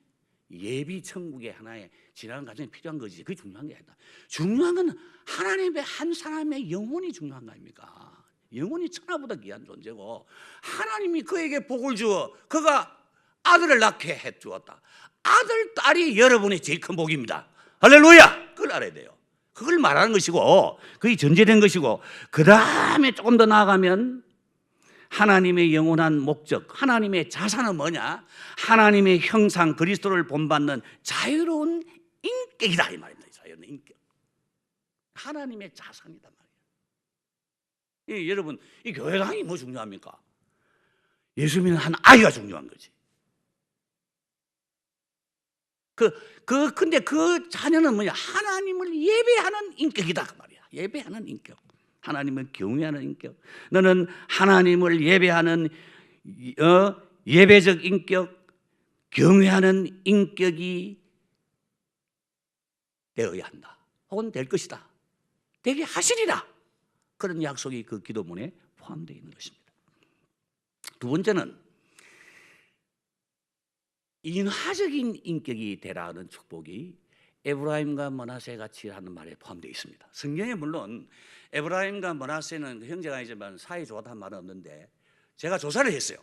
예비 천국의 하나의 지나는 과정이 필요한 거지. 그게 중요한 게 아니다. 중요한 건 하나님의 한 사람의 영혼이 중요한 거 아닙니까? 영혼이 천하보다 귀한 존재고 하나님이 그에게 복을 주어 그가 아들을 낳게 해 주었다. 아들, 딸이 여러분의 제일 큰 복입니다. 할렐루야! 그걸 알아야 돼요. 그걸 말하는 것이고 그게 전제된 것이고 그 다음에 조금 더 나아가면 하나님의 영원한 목적, 하나님의 자산은 뭐냐? 하나님의 형상 그리스도를 본받는 자유로운 인격이다 이 말입니다. 자유로운 인격. 하나님의 자산이다 말이에요. 여러분 이 교회당이 뭐 중요합니까? 예수 믿는 한 아이가 중요한 거지. 근데 그 자녀는 뭐냐? 하나님을 예배하는 인격이다 그 말이야. 예배하는 인격. 하나님을 경외하는 인격. 너는 하나님을 예배하는 예배적 인격, 경외하는 인격이 되어야 한다. 혹은 될 것이다. 되게 하시리라. 그런 약속이 그 기도문에 포함되어 있는 것입니다. 두 번째는 인화적인 인격이 되라는 축복이 에브라임과 므낫세 같이 하는 말에 포함되어 있습니다. 성경에 물론 에브라임과 므낫세는 형제가 아니지만 사이 좋았다는 말은 없는데 제가 조사를 했어요.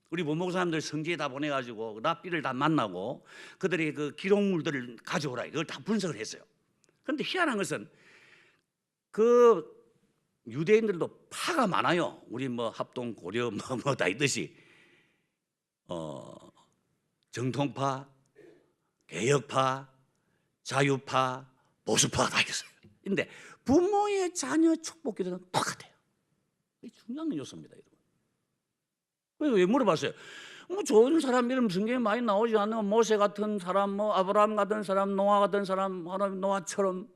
우리 본목 사람들 성지에 다 보내가지고 랍비를 다 만나고 그들의 그 기록물들을 가져오라 그걸 다 분석을 했어요. 그런데 희한한 것은 그 유대인들도 파가 많아요. 우리 뭐 합동 고려 뭐 다 있듯이 정통파, 개혁파, 자유파, 보수파 다 있어요. 그런데 부모의 자녀 축복 기도는 똑같아요. 이게 중요한 요소입니다. 왜 물어봤어요? 뭐 좋은 사람 이름 성경에 많이 나오지 않는 모세 같은 사람, 뭐 아브라함 같은 사람, 노아 같은 사람, 하나님 노아처럼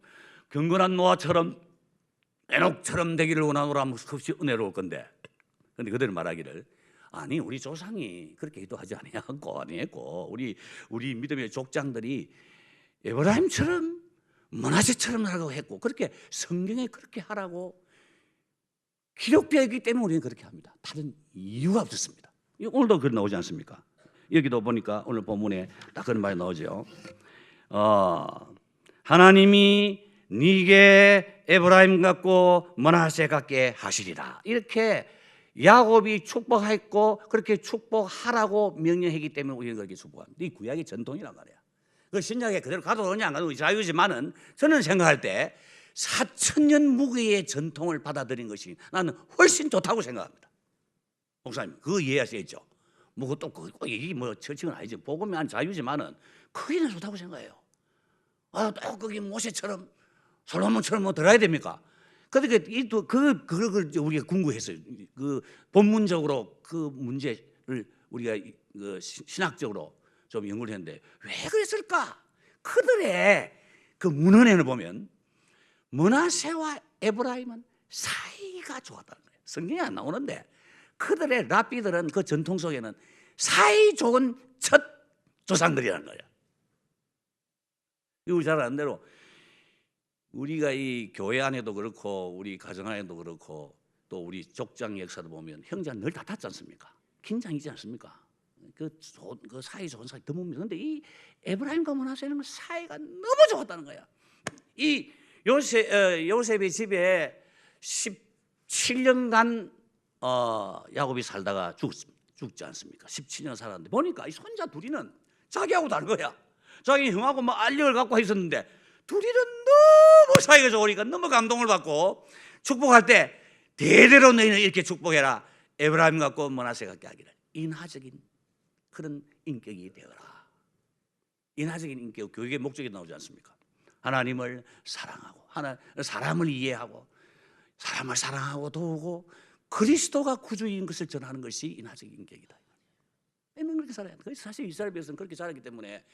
경건한 노아처럼 에녹처럼 되기를 원하노라 하면 없이 은혜로울 건데, 근데 그들은 말하기를 아니 우리 조상이 그렇게 기도하지 아니했고 우리 믿음의 족장들이 에브라임처럼 므낫세처럼 하라고 했고 그렇게 성경에 그렇게 하라고 기록되어 있기 때문에 우리는 그렇게 합니다. 다른 이유가 없었습니다. 오늘도 그런 나오지 않습니까? 여기도 보니까 오늘 본문에 딱 그런 말이 나오죠. 하나님이 네게 에브라임 같고 므낫세 같게 하시리라. 이렇게 야곱이 축복했고 그렇게 축복하라고 명령했기 때문에 우리는 그렇게 축복합니다. 이 구약의 전통이란 말이야. 그 신약에 그대로 가도 되냐 안 가도 자유지만은 저는 생각할 때 4,000년 무게의 전통을 받아들인 것이 나는 훨씬 좋다고 생각합니다. 목사님, 그거 이해하시겠죠? 뭐 그것도 이게 뭐 철칙은 아니지. 복음이 한 자유지만은 크기는 좋다고 생각해요. 아, 또 거기 모세처럼 솔로몬처럼 뭐 들어야 됩니까? 그러니까 그걸 우리가 궁금했어요. 그 본문적으로 그 문제를 우리가 신학적으로 좀 연구를 했는데 왜 그랬을까? 그들의 그 문헌에는 보면 므낫세와 에브라임은 사이가 좋았다는 거예요. 성경에 안 나오는데 그들의 랍비들은 그 전통 속에는 사이 좋은 첫 조상들이라는 거예요. 이거 잘 아는 대로 우리가 이 교회 안에도 그렇고 우리 가정 안에도 그렇고 또 우리 족장 역사도 보면 형제가 늘 다퉜지 않습니까? 긴장이지 않습니까? 그 사이 좋은 사이 드뭅니다. 그런데 이 에브라임과 므낫세는 사이가 너무 좋았다는 거야. 이 요셉의 집에 17년간 야곱이 살다가 죽지 않습니까? 17년 살았는데 보니까 이 손자 둘이는 자기하고 다른 거야. 자기 형하고 뭐 알력을 갖고 있었는데 둘이는 너무 사이가 좋으니까 너무 감동을 받고 축복할 때 대대로 너희는 이렇게 축복해라. 에브라임 같고 므낫세 같게 하기를. 인하적인 그런 인격이 되어라. 인하적인 인격, 교육의 목적이 나오지 않습니까? 하나님을 사랑하고 사람을 이해하고 사람을 사랑하고 도우고 그리스도가 구주인 것을 전하는 것이 인하적인 인격이다. 얘는 그렇게 살아야 돼. 사실 이스라엘 백성은 그렇게 살았기 때문에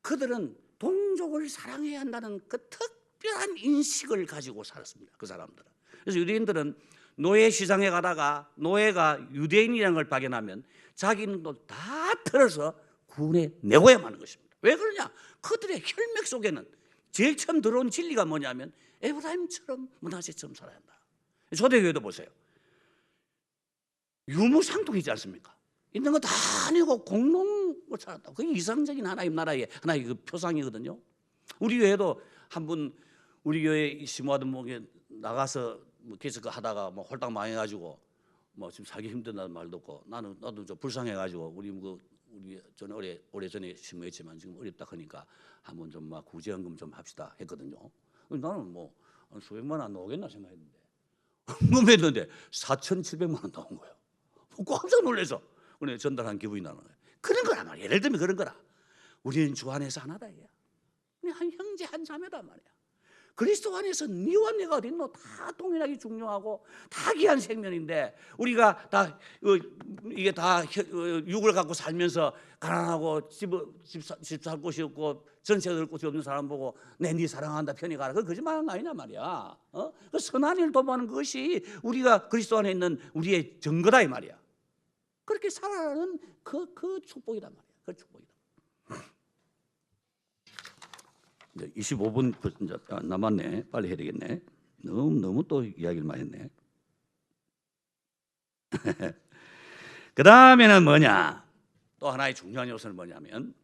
그들은 동족을 사랑해야 한다는 그 특별한 인식을 가지고 살았습니다. 그 사람들은. 그래서 유대인들은 노예 시장에 가다가 노예가 유대인이라는 걸 발견하면 자기는 또 다 틀어서 구원해 내고야만 하는 것입니다. 왜 그러냐? 그들의 혈맥 속에는 제일 처음 들어온 진리가 뭐냐면 에브라임처럼 므낫세처럼 살아야 한다. 초대교회도 보세요. 유무상통이지 않습니까? 있는 거 다 아니고 공동으로 살았다. 그게 이상적인 하나님 나라의 하나의 그 표상이거든요. 우리 교회도 한 분 우리 교회 심호하던 목에 나가서 뭐 계속 하다가 뭐 홀딱 망해가지고 뭐 지금 살기 힘든다는 말 듣고 나도 좀 불쌍해가지고 우리 저는 오래 전에 심호했지만 지금 어렵다 하니까 한번 좀 막 구제연금 좀 합시다 했거든요. 나는 뭐 수백만 원 나오겠나 생각했는데 했는데 4,700만 원 나온 거예요. 깜짝 놀라서 은혜 전달한 기분이 나는 거예요. 그런 거란 말이야. 예를 들면 그런 거라. 우리는 주 안에서 하나다. 한 형제 한 자매단 말이야. 그리스도 안에서 니와 내가 어디 있노? 다 동일하게 중요하고 다 귀한 생명인데 우리가 다 이게 다 육을 갖고 살면서 가난하고 집 살 곳이 없고 전세 들 곳이 없는 사람 보고 내 네 사랑한다 편히 가라. 그거 거짓말하는 거 아니냐 말이야. 그 선한 일을 도모하는 것이 우리가 그리스도 안에 있는 우리의 증거다 이 말이야. 그렇게 살아가는 그 축복이란 말이야. 그 축복이다. 이제 25분 남았네. 빨리 해야 되겠네. 너무 또 이야기를 많이 했네. 그 다음에는 뭐냐? 또 하나의 중요한 요소는 뭐냐면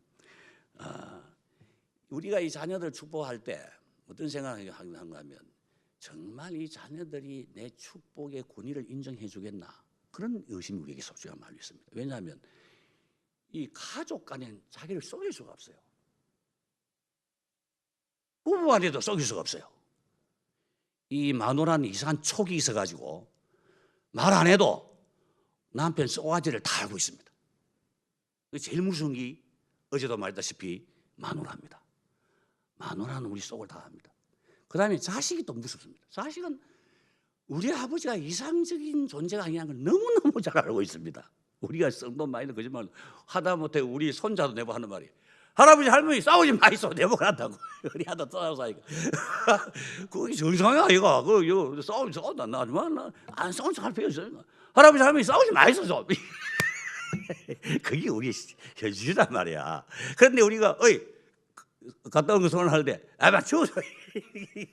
우리가 이 자녀들 축복할 때 어떤 생각을 하는가 하면 정말 이 자녀들이 내 축복의 권위를 인정해 주겠나? 그런 의심이 우리에게 솔직한 말이 있습니다. 왜냐하면 이 가족 간에는 자기를 속일 수가 없어요. 부부간에도 속일 수가 없어요. 이 마누라는 이상한 촉이 있어가지고 말 안 해도 남편 쏘가지를 다 알고 있습니다. 제일 무서운 게 어제도 말했다시피 마누라입니다. 마누라는 우리 속을 다 압니다. 그 다음에 자식이 또 무섭습니다. 자식은 우리 아버지가 이상적인 존재가 아니라는 걸 너무너무 잘 알고 있습니다. 우리가 썩돈 많이 거짓말 하다못해 우리 손자도 내보 하는 말이 할아버지 할머니 싸우지 마이소 내보고 한다고. 우리 하다 싸우사니까 그게 정상이 아이가. 싸우다 나지만 안 싸우는 척할 필요 없어요. 할아버지 할머니 싸우지 마이소 좀. 그게 우리 현실이란 말이야. 그런데 우리가 갔다 온 거 손을 때 맞추어서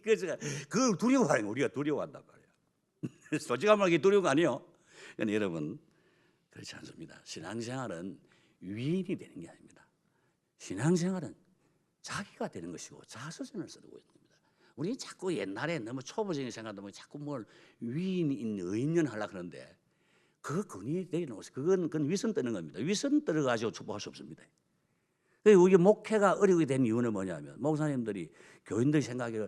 그래서 그걸 두려워하는 거 우리가 두려워한단 말이야. 솔직한 말이 두려운 거 아니에요. 그런데 여러분 그렇지 않습니다. 신앙생활은 위인이 되는 게 아닙니다. 신앙생활은 자기가 되는 것이고 자서전을 쓰고 있는 겁니다. 우리 자꾸 옛날에 너무 초보적인 생각도 뭐 자꾸 뭘 위인 의인년 하려고 하는데 그거 근이 되는 것이 그건 위선 뜨는 겁니다. 위선 떠가지고 축복할 수 없습니다. 우리 목회가 어려게 된 이유는 뭐냐면 목사님들이 교인들 생각에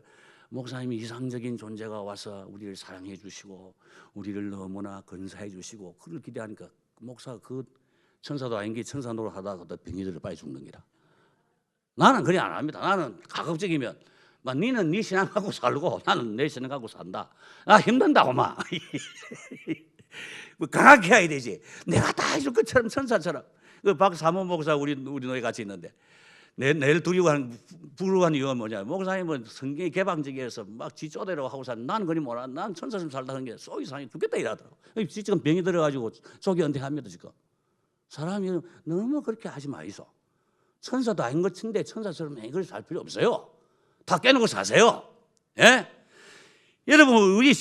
목사님이 이상적인 존재가 와서 우리를 사랑해 주시고 우리를 너무나 건사해 주시고 그걸 기대하니까 목사가 그 천사도 아닌 게 천사 노릇하다가 병이 들어 빨리 죽는 기라. 나는 그래 안 합니다. 나는 가급적이면 니는 네 신앙 갖고 살고 나는 내 신앙 갖고 산다. 나 힘든다고 막 강하게 해야 되지. 내가 다 해줄 것처럼 천사처럼. 그 박사모 목사 우리 노예 같이 있는데 내를 부르고 한 이유가 뭐냐? 목사님은 성경이 개방적이어서 막 지쪼대로 하고 산. 나는 그리 몰라. 난 천사처럼 살다 하는 게 속이 상해 죽겠다 이러더라고. 지금 병이 들어가지고 속이 은퇴합니다 지금. 사람이 너무 그렇게 하지 마이소. 천사도 아닌 것 같은데 천사처럼 그렇게 살 필요 없어요. 다 깨놓고 사세요. 예? 여러분 우리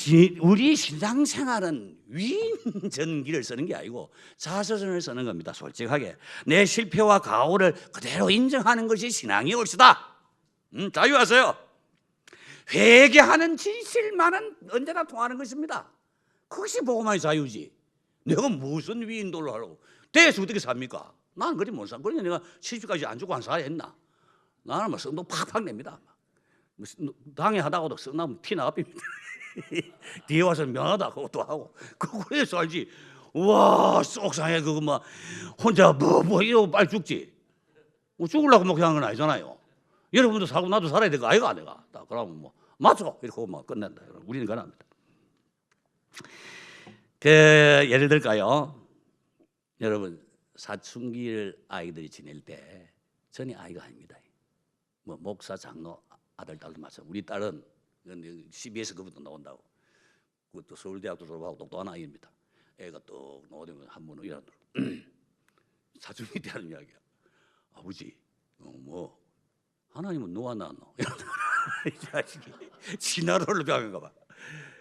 신앙생활은 위인전기를 쓰는 게 아니고 자서전을 쓰는 겁니다. 솔직하게 내 실패와 가오를 그대로 인정하는 것이 신앙이 옳시다. 자유하세요. 회개하는 진실만은 언제나 통하는 것입니다. 그것이 복음의 자유지. 내가 무슨 위인돌로 하라고 대에서 어떻게 삽니까? 나는 그리 못 사. 그러니 내가 70까지 안 주고 한 사야 했나? 나는 뭐 성도 팍팍 냅니다. 당해하다가도 성나면 피 나갑니다. 뒤에 와서 면하다 그것도 하고 그래서 알지. 와 속상해 그거 막 혼자 뭐 이러고 빨리 죽지. 뭐 죽으려고 목회한 건 아니잖아요. 여러분도 살고 나도 살아야 될 거 아이가 내가. 그러면 뭐 맞죠 이렇게 하고 막 끝낸다. 우리는 그럽니다. 예를 들까요? 여러분 사춘기를 아이들이 지낼 때 전이 아이가 아닙니다. 뭐 목사 장로 아들 딸도 마찬가지. 우리 딸은 CBS 그것도 나온다고. 그것도 서울대학도 졸업하고 똑똑한 아이입니다. 애가 또 나오면 한 번은 이러는 사춘기 때 하는 이야기야. 아버지, 뭐 하나님은 누가 낳았노? 이 자식이 진화론을 배워간가 봐.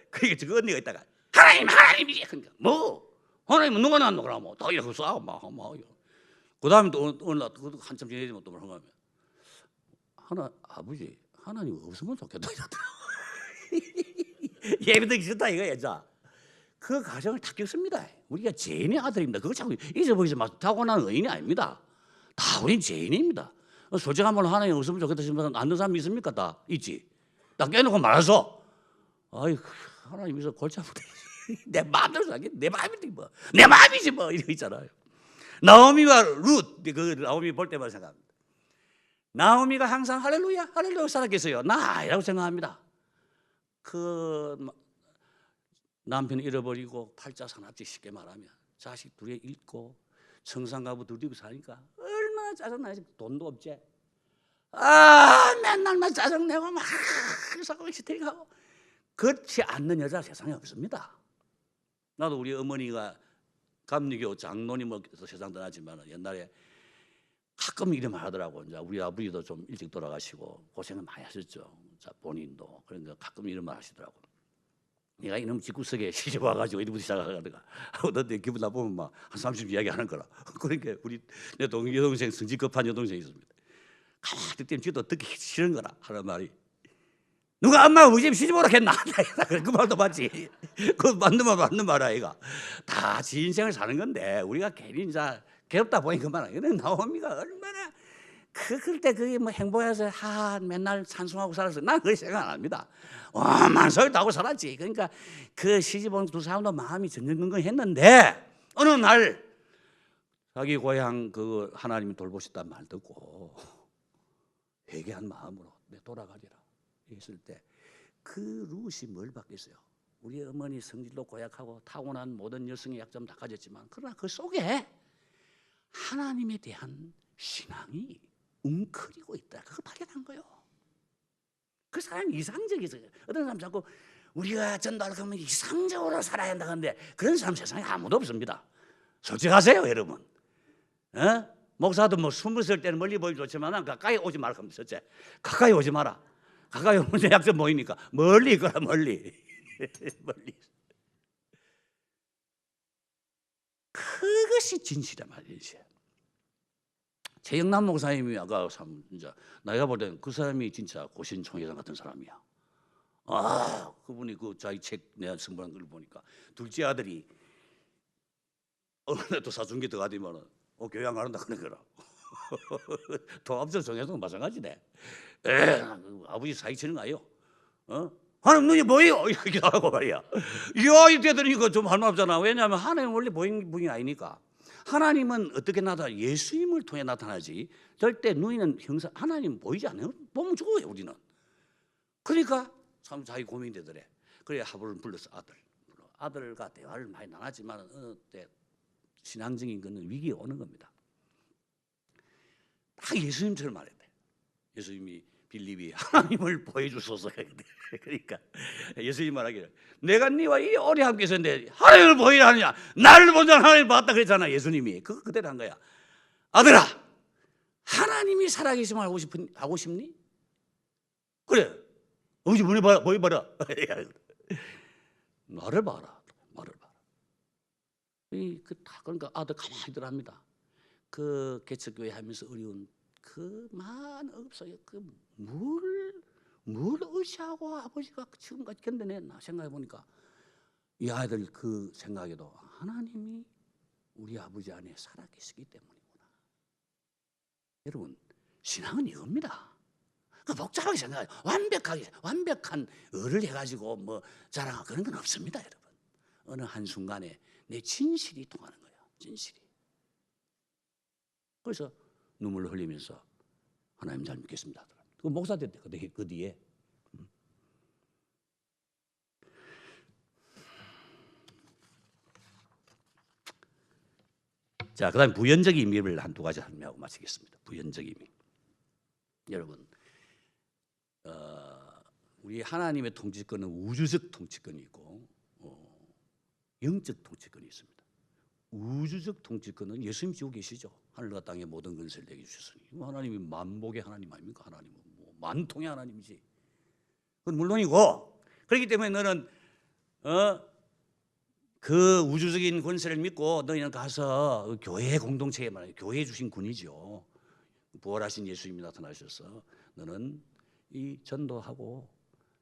그게 그 언니가 있다가 하나님이지. 그러니까 뭐 하나님은 누가 낳았노? 그러면 또 이렇게 싸워 막. 그 다음에 또 어느 날 한참 지내지면 또 뭐라고 하면 아버지 하나님 없으면 좋겠다 이러더라고. 예배드리기 싫다 이거야. 자, 그 가정을 다 겪습니다. 우리가 죄인의 아들입니다. 그걸 자꾸 잊어버리지 마세요. 타고난 의인이 아닙니다. 다 우린 죄인입니다. 솔직한 말로 하나님 없으면 좋겠다 싶으면 안 듣는 사람이 있습니까? 다 있지. 딱 깨놓고 말아서 아이 하나님 있어 골치 아프다. 내 마음대로 살게 내 마음이지 뭐. 내 마음이지 뭐 이러고 있잖아요. 나오미와 룻 나오미 볼 때마다 생각합니다. 나오미가 항상 할렐루야 할렐루야 살았겠어요. 나이라고 생각합니다. 그 남편 잃어버리고 팔자 사납지 쉽게 말하면 자식 둘에 잃고 청산가부 들이고 사니까 얼마나 짜증나지. 돈도 없지. 맨날만 짜증내고 막 사고 시트링하고 그렇지 않는 여자 세상에 없습니다. 나도 우리 어머니가 감리교 장로님으로서 세상 떠났지만 옛날에 가끔 이런 말 하더라고. 이제 우리 아버지도 좀 일찍 돌아가시고 고생을 많이 하셨죠. 자, 본인도. 그러니까 가끔 이런 말 하시더라고. 내가 이놈 집구석에 시집 와가지고 이리부터 시작하다가 너내 기분 나쁘면 막 한 30분 이야기하는 거라. 그러니까 우리 내 여동생 성질 급한 여동생이 있습니다. 가만히 때문에 지도 듣기 싫은 거라 하는 말이. 누가 엄마 우리 집 시집 오라 했나? 그 말도 맞지. 그 맞는 말 아이가. 다 지 인생을 사는 건데 우리가 괜히 이제 괴롭다 보니 그만. 근데 나오미가 얼마나 그럴 때 그게 뭐 행복해서 맨날 찬송하고 살았어요. 난 그렇게 생각 안 합니다. 만소리 하고 살았지. 그러니까 그 시집 온 두 사람도 마음이 전전긍긍했는데 어느 날 자기 고향 그 하나님이 돌보셨단 말 듣고 회개한 마음으로 돌아가리라 했을 때 그 룻이 뭘 받겠어요? 우리 어머니 성질도 고약하고 타고난 모든 여성의 약점 다 가졌지만 그러나 그 속에 하나님에 대한 신앙이 웅크리고 있다. 그거 발견한 거예요. 그 사람이 이상적이죠. 어떤 사람 자꾸 우리가 전도할 거면 이상적으로 살아야 한다는데 그런 사람 세상에 아무도 없습니다. 솔직하세요, 여러분. 목사도 뭐 20살 때는 멀리 보기 좋지만 가까이 오지 말라 합니다. 첫째, 가까이 오지 마라. 가까이 오면 내 약점 보이니까 멀리 있거라 멀리. 멀리. 그것이 진실이란 말이지. 최영남 목사님이 아까 진짜 내가 볼 때는 그 사람이 진짜 고신총회장 같은 사람이야. 그분이 그 자기 책 내가 선보한 걸 보니까 둘째 아들이 어느 날 또 사춘기 들어가더만은 교회 안 가는다 그런 거라. 통합적 정해도 마찬가지네. 아버지 사기치는 거예요. 하나님 눈이 뭐예요? 이렇게 하고 말이야. 이야 이렇게 되니까 좀 할 말 없잖아. 왜냐하면 하나님은 원래 보이는 분이 아니니까. 하나님은 어떻게 나타나? 예수님을 통해 나타나지. 절대 눈이는 형상 하나님 보이지 않아요. 보면 죽어요 우리는. 그러니까 참 자기 고민이 되더래. 그래 하브를 불러서 아들과 대화를 많이 나눴지만 어느 때 신앙적인 거는 위기가 오는 겁니다. 딱 예수님처럼 말했대. 예수님이 빌립이 하나님을 보여주소서. 그러니까 예수님 말하기를 내가 네와 이 오래 함께 있었는데 하나님을 보이라 하느냐? 나를 본 자는 하나님을 봤다 그랬잖아 예수님이. 그거 그대로 한 거야. 아들아 하나님이 살아계심을 하고 싶니? 그래. 어머니 보여봐라. 나를 봐라. 그러니까 아들 가만히 있더랍니다. 그 개척교회 하면서 어려운 그 많은 업속에 뭘 의지하고 아버지가 지금까지 견뎌냈나 생각해 보니까 이 아이들 그 생각에도 하나님이 우리 아버지 안에 살아계시기 때문이구나. 여러분 신앙은 이겁니다. 복잡하게 생각해요. 완벽한 의를 해가지고 뭐 자랑하고 그런 건 없습니다, 여러분. 어느 한순간에 내 진실이 통하는 거예요. 진실이. 그래서 눈물을 흘리면서 하나님 잘 믿겠습니다. 그 목사 됐대 그 뒤에. 자, 그다음 부연적 의미를 한 두 가지 설명하고 마치겠습니다. 부연적 의미. 여러분, 우리 하나님의 통치권은 우주적 통치권이 있고 영적 통치권이 있습니다. 우주적 통치권은 예수님 지고 계시죠. 하늘과 땅의 모든 권세를 내게 주셨으니 하나님이 만복의 하나님 아닙니까? 하나님은 뭐 만통의 하나님이지. 그건 물론이고 그렇기 때문에 너는 그 우주적인 권세를 믿고 너희는 가서 교회 공동체에 말이야. 교회 주신 군이죠. 부활하신 예수님이 나타나셔서 너는 이 전도하고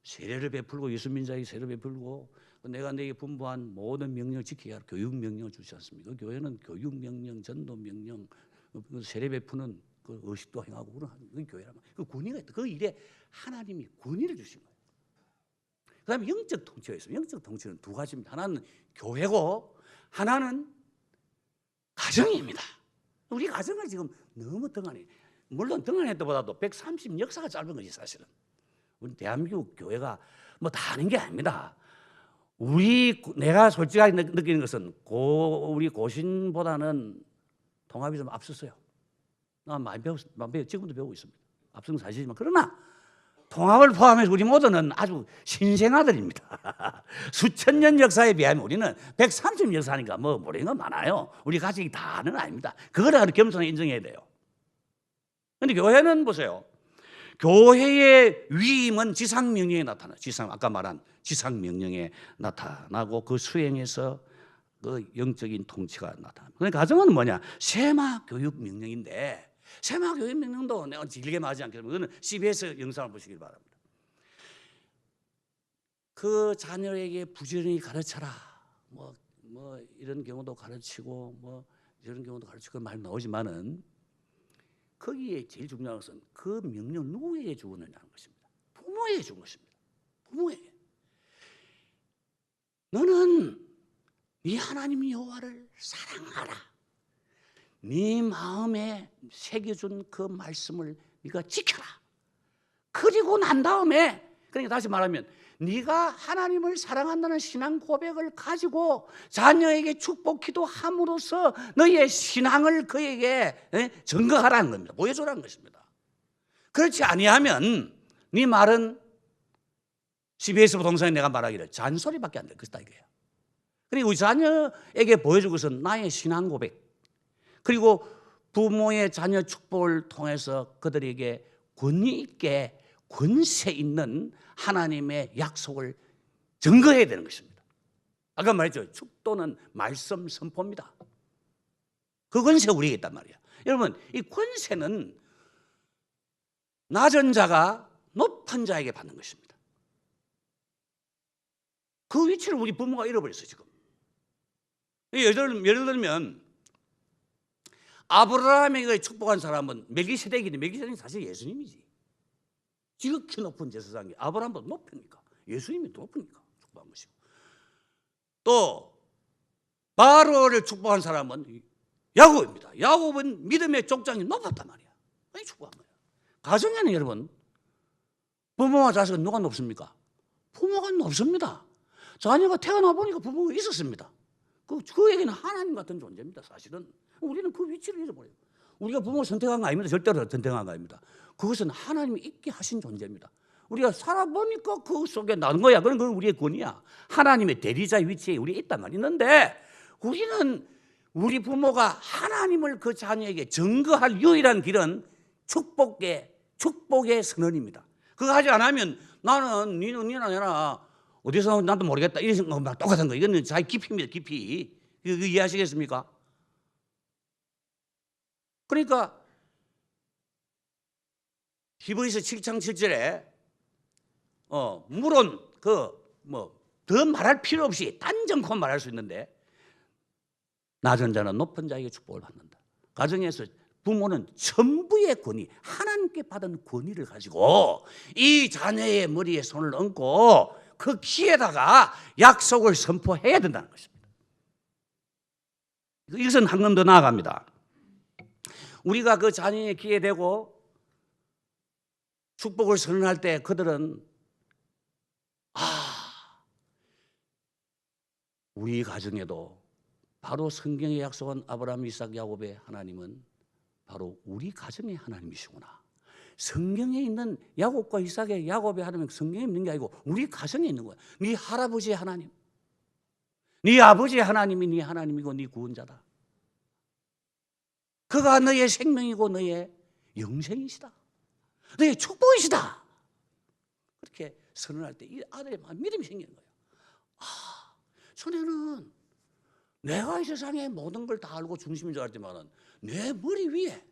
세례를 베풀고 예수 믿는 자에게 세례를 베풀고 내가 너에게 분부한 모든 명령을 지키게 하라. 교육 명령을 주지 않습니까? 그 교회는 교육 명령, 전도 명령, 세례 베푸는 그 의식도 행하고 그런 그 교회라면 그 군의가 있다. 그 일에 하나님이 군의를 주신 거예요. 그다음에 영적 통치가 있어요. 영적 통치는 두 가지입니다. 하나는 교회고 하나는 가정입니다. 우리 가정을 지금 너무 등한해. 물론 등한했다보다도 130 역사가 짧은 거지 사실은. 우리 대한민국 교회가 뭐 다 아는 게 아닙니다. 내가 솔직하게 느끼는 것은 우리 고신보다는 통합이 좀 앞섰어요. 나 많이 지금도 배우고 있습니다. 앞선 사실이지만 그러나 통합을 포함해서 우리 모두는 아주 신생아들입니다. 수천 년 역사에 비하면 우리는 130 역사니까 뭐 모르는 건 많아요. 우리 가족이 다는 아닙니다. 그거를 겸손하게 인정해야 돼요. 그런데 교회는 보세요. 교회의 위임은 지상명령에 나타나요. 아까 말한 지상명령에 나타나고 그 수행에서 그 영적인 통치가 나타납니다. 그러니까 가정은 뭐냐? 세마교육명령인데 세마교육명령도 내가 길게 말하지 않겠지만 그거는 CBS 영상을 보시길 바랍니다. 그 자녀에게 부지런히 가르쳐라. 뭐 이런 경우도 가르치고 뭐 이런 경우도 가르치고 말 나오지만은 거기에 제일 중요한 것은 그 명령 누구에게 주었느냐는 것입니다. 부모에게 준 것입니다. 부모에게. 너는 네 하나님 여호와를 사랑하라. 네 마음에 새겨준 그 말씀을 네가 지켜라. 그리고 난 다음에 그러니까 다시 말하면 네가 하나님을 사랑한다는 신앙 고백을 가지고 자녀에게 축복 기도함으로써 너의 신앙을 그에게 증거하라는 겁니다. 보여주라는 것입니다. 그렇지 아니하면 네 말은 CBS 부동산에 내가 말하기를 잔소리밖에 안 될 것이다 이거예요. 그리고 우리 자녀에게 보여줄 것은 나의 신앙 고백 그리고 부모의 자녀 축복을 통해서 그들에게 권위 있게 권세 있는 하나님의 약속을 증거해야 되는 것입니다. 아까 말했죠. 축도는 말씀 선포입니다. 그 권세가 우리에게 있단 말이에요. 여러분 이 권세는 낮은 자가 높은 자에게 받는 것입니다. 그 위치를 우리 부모가 잃어버렸어요 지금. 예를 들면 아브라함에게 축복한 사람은 멜기세덱인데 멜기세덱은 사실 예수님이지. 지극히 높은 제사장이 아브라함보다 높으니까 예수님이 높으니까 축복한 것이고, 또 바로를 축복한 사람은 야곱입니다. 야곱은 믿음의 족장이 높았단 말이야. 그러니 축복한 거예요. 가정에는 여러분 부모와 자식은 누가 높습니까? 부모가 높습니다. 자녀가 태어나 보니까 부모가 있었습니다. 그에게는 하나님 같은 존재입니다. 사실은 우리는 그 위치를 잃어버려요. 우리가 부모를 선택한 거 아닙니다. 절대로 선택한 거 아닙니다. 그것은 하나님이 있게 하신 존재입니다. 우리가 살아보니까 그 속에 나는 거야. 그건 우리의 권위야. 하나님의 대리자의 위치에 우리가 있단 말이 있는데, 우리는 우리 부모가 하나님을 그 자녀에게 증거할 유일한 길은 축복의 선언입니다. 그거 하지 않으면 나는 니나 내나 어디서 나도 모르겠다 이런 생각 똑같은 거. 이거는 자기 깊이입니다. 깊이. 이거 이해하시겠습니까? 그러니까 히브리서 7장 7절에 물론 더 말할 필요 없이 단정코 말할 수 있는데, 낮은 자는 높은 자에게 축복을 받는다. 가정에서 부모는 전부의 권위, 하나님께 받은 권위를 가지고 이 자녀의 머리에 손을 얹고 그 키에다가 약속을 선포해야 된다는 것입니다. 이것은 한 번 더 나아갑니다. 우리가 그 자녀의 귀에 대고 축복을 선언할 때 그들은 우리 가정에도 바로 성경에 약속한 아브라함, 이삭, 야곱의 하나님은 바로 우리 가정의 하나님이시구나. 성경에 있는 야곱과 이삭의 야곱의 하나님은 성경에 있는 게 아니고 우리 가정에 있는 거야. 네 할아버지의 하나님, 네 아버지의 하나님이 네 하나님이고 네 구원자다. 그가 너의 생명이고 너의 영생이시다. 너의 축복이시다. 그렇게 선언할 때 이 아들의 믿음이 생기는 거예요. 전에는 내가 이 세상의 모든 걸 다 알고 중심인 줄 알았지만은 내 머리 위에,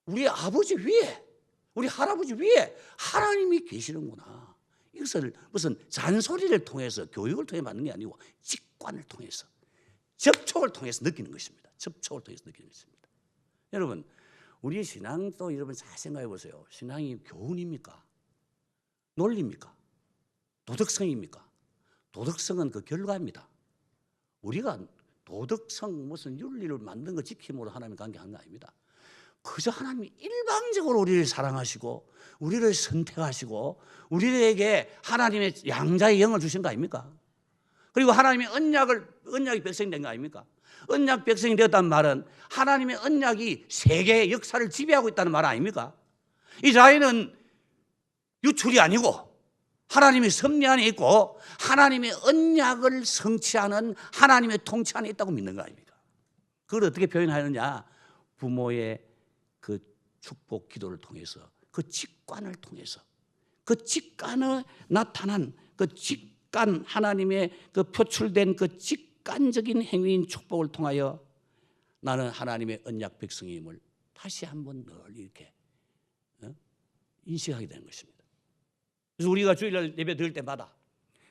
우리 아버지 위에, 우리 할아버지 위에 하나님이 계시는구나. 이것을 무슨 잔소리를 통해서, 교육을 통해 받는 게 아니고 직관을 통해서, 접촉을 통해서 느끼는 것입니다. 접촉을 통해서 느끼는 것입니다. 여러분, 우리 신앙도 여러분 잘 생각해 보세요. 신앙이 교훈입니까? 논리입니까? 도덕성입니까? 도덕성은 그 결과입니다. 우리가 도덕성 무슨 윤리를 만든 거 지킴으로 하나님 관계하는 거 아닙니다. 그저 하나님이 일방적으로 우리를 사랑하시고 우리를 선택하시고 우리에게 하나님의 양자의 영을 주신 거 아닙니까? 그리고 하나님의 언약이 백성이 된 거 아닙니까? 언약 백성이 되었다는 말은 하나님의 언약이 세계의 역사를 지배하고 있다는 말 아닙니까? 이 자연은 유출이 아니고 하나님의 섭리 안에 있고 하나님의 언약을 성취하는 하나님의 통치 안에 있다고 믿는 거 아닙니까? 그걸 어떻게 표현하느냐? 부모의 그 축복 기도를 통해서, 그 직관을 통해서, 그 직관에 나타난 그 직관, 하나님의 그 표출된 그 직관적인 행위인 축복을 통하여 나는 하나님의 언약 백성임을 다시 한번 늘 이렇게 인식하게 되는 것입니다. 그래서 우리가 주일날 예배 드릴 때마다,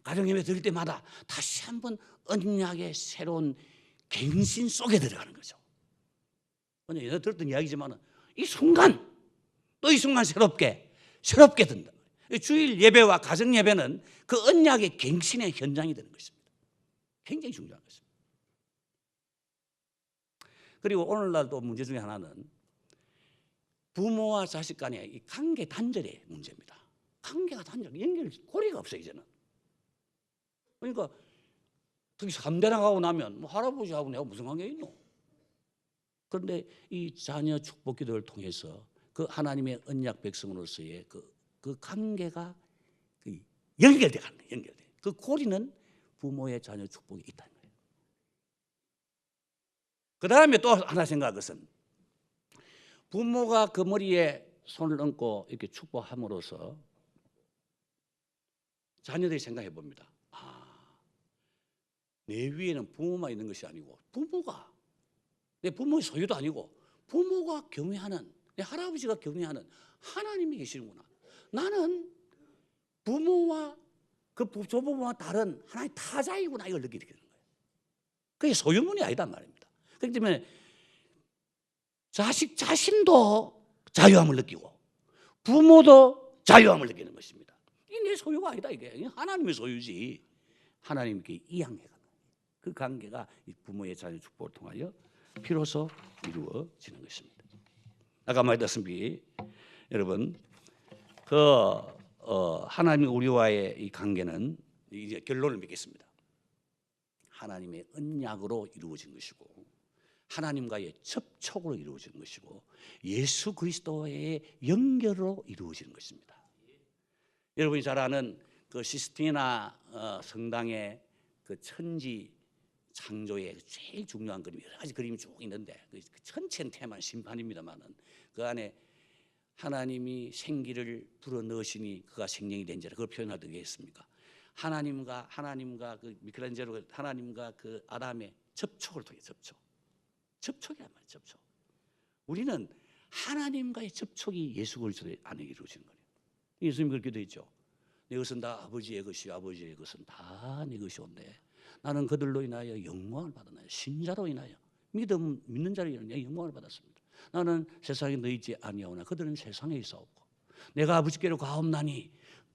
가정 예배 드릴 때마다 다시 한번 언약의 새로운 갱신 속에 들어가는 거죠. 오늘 예전에 들었던 이야기지만 이 순간, 또 이 순간 새롭게 든다. 주일 예배와 가정 예배는 그 언약의 갱신의 현장이 되는 것입니다. 굉장히 중요한 것입니다. 그리고 오늘날도 문제 중에 하나는 부모와 자식 간의 이 관계 단절의 문제입니다. 관계가 고리가 없어요, 이제는. 그러니까 특히 3대 나가고 나면 할아버지하고 내가 무슨 관계 있노? 그런데 이 자녀 축복 기도를 통해서 그 하나님의 언약 백성으로서의 그 관계가 연결돼 가는 거예요. 연결돼. 그 고리는 부모의 자녀 축복이 있다는 거예요. 그 다음에 또 하나 생각할 것은 부모가 그 머리에 손을 얹고 이렇게 축복함으로써 자녀들이 생각해 봅니다. 내 위에는 부모만 있는 것이 아니고 내 부모의 소유도 아니고 부모가 경외하는, 내 할아버지가 경외하는 하나님이 계시는구나. 나는 부모와 그 조부모와 다른 하나의 타자이구나, 이걸 느끼게 되는 거예요. 그게 소유문이 아니단 말입니다. 그렇기 때문에 자식 자신도 자유함을 느끼고 부모도 자유함을 느끼는 것입니다. 이게 내 소유가 아니다. 이게 하나님의 소유지. 하나님께 이양해가는 그 관계가 이 부모의 자녀 축복을 통하여 비로소 이루어지는 것입니다. 아까 말했다시피 여러분 하나님 우리와의 이 관계는 이제 결론을 맺겠습니다. 하나님의 언약으로 이루어진 것이고 하나님과의 접촉으로 이루어진 것이고 예수 그리스도의 연결로 이루어지는 것입니다. 여러분이 잘 아는 그 시스티나 성당의 그 천지 창조의 제일 중요한 그림, 여러 가지 그림이 쭉 있는데 그 전체는 테마는 심판입니다만은 그 안에 하나님이 생기를 불어 넣으시니 그가 생명이 된 자라, 그걸 표현할 때 되겠습니까? 하나님과 그 미켈란젤로 하나님과 그 아담의 접촉을 통해 접촉이란 말이에요. 접촉. 우리는 하나님과의 접촉이 예수 그리스도 안에 이루어지는 거예요. 예수님이 그렇게 되어 있죠. 내 것은 다 아버지의 것이요 아버지의 것은 다 내 것이온데 나는 그들로 인하여 영광을 받았나요? 신자로 인하여 믿는 자로 인하여 영광을 받았습니다. 나는 세상에 너 있지 아니하오나 그들은 세상에 있사옵고 내가 아버지께로 가옵나니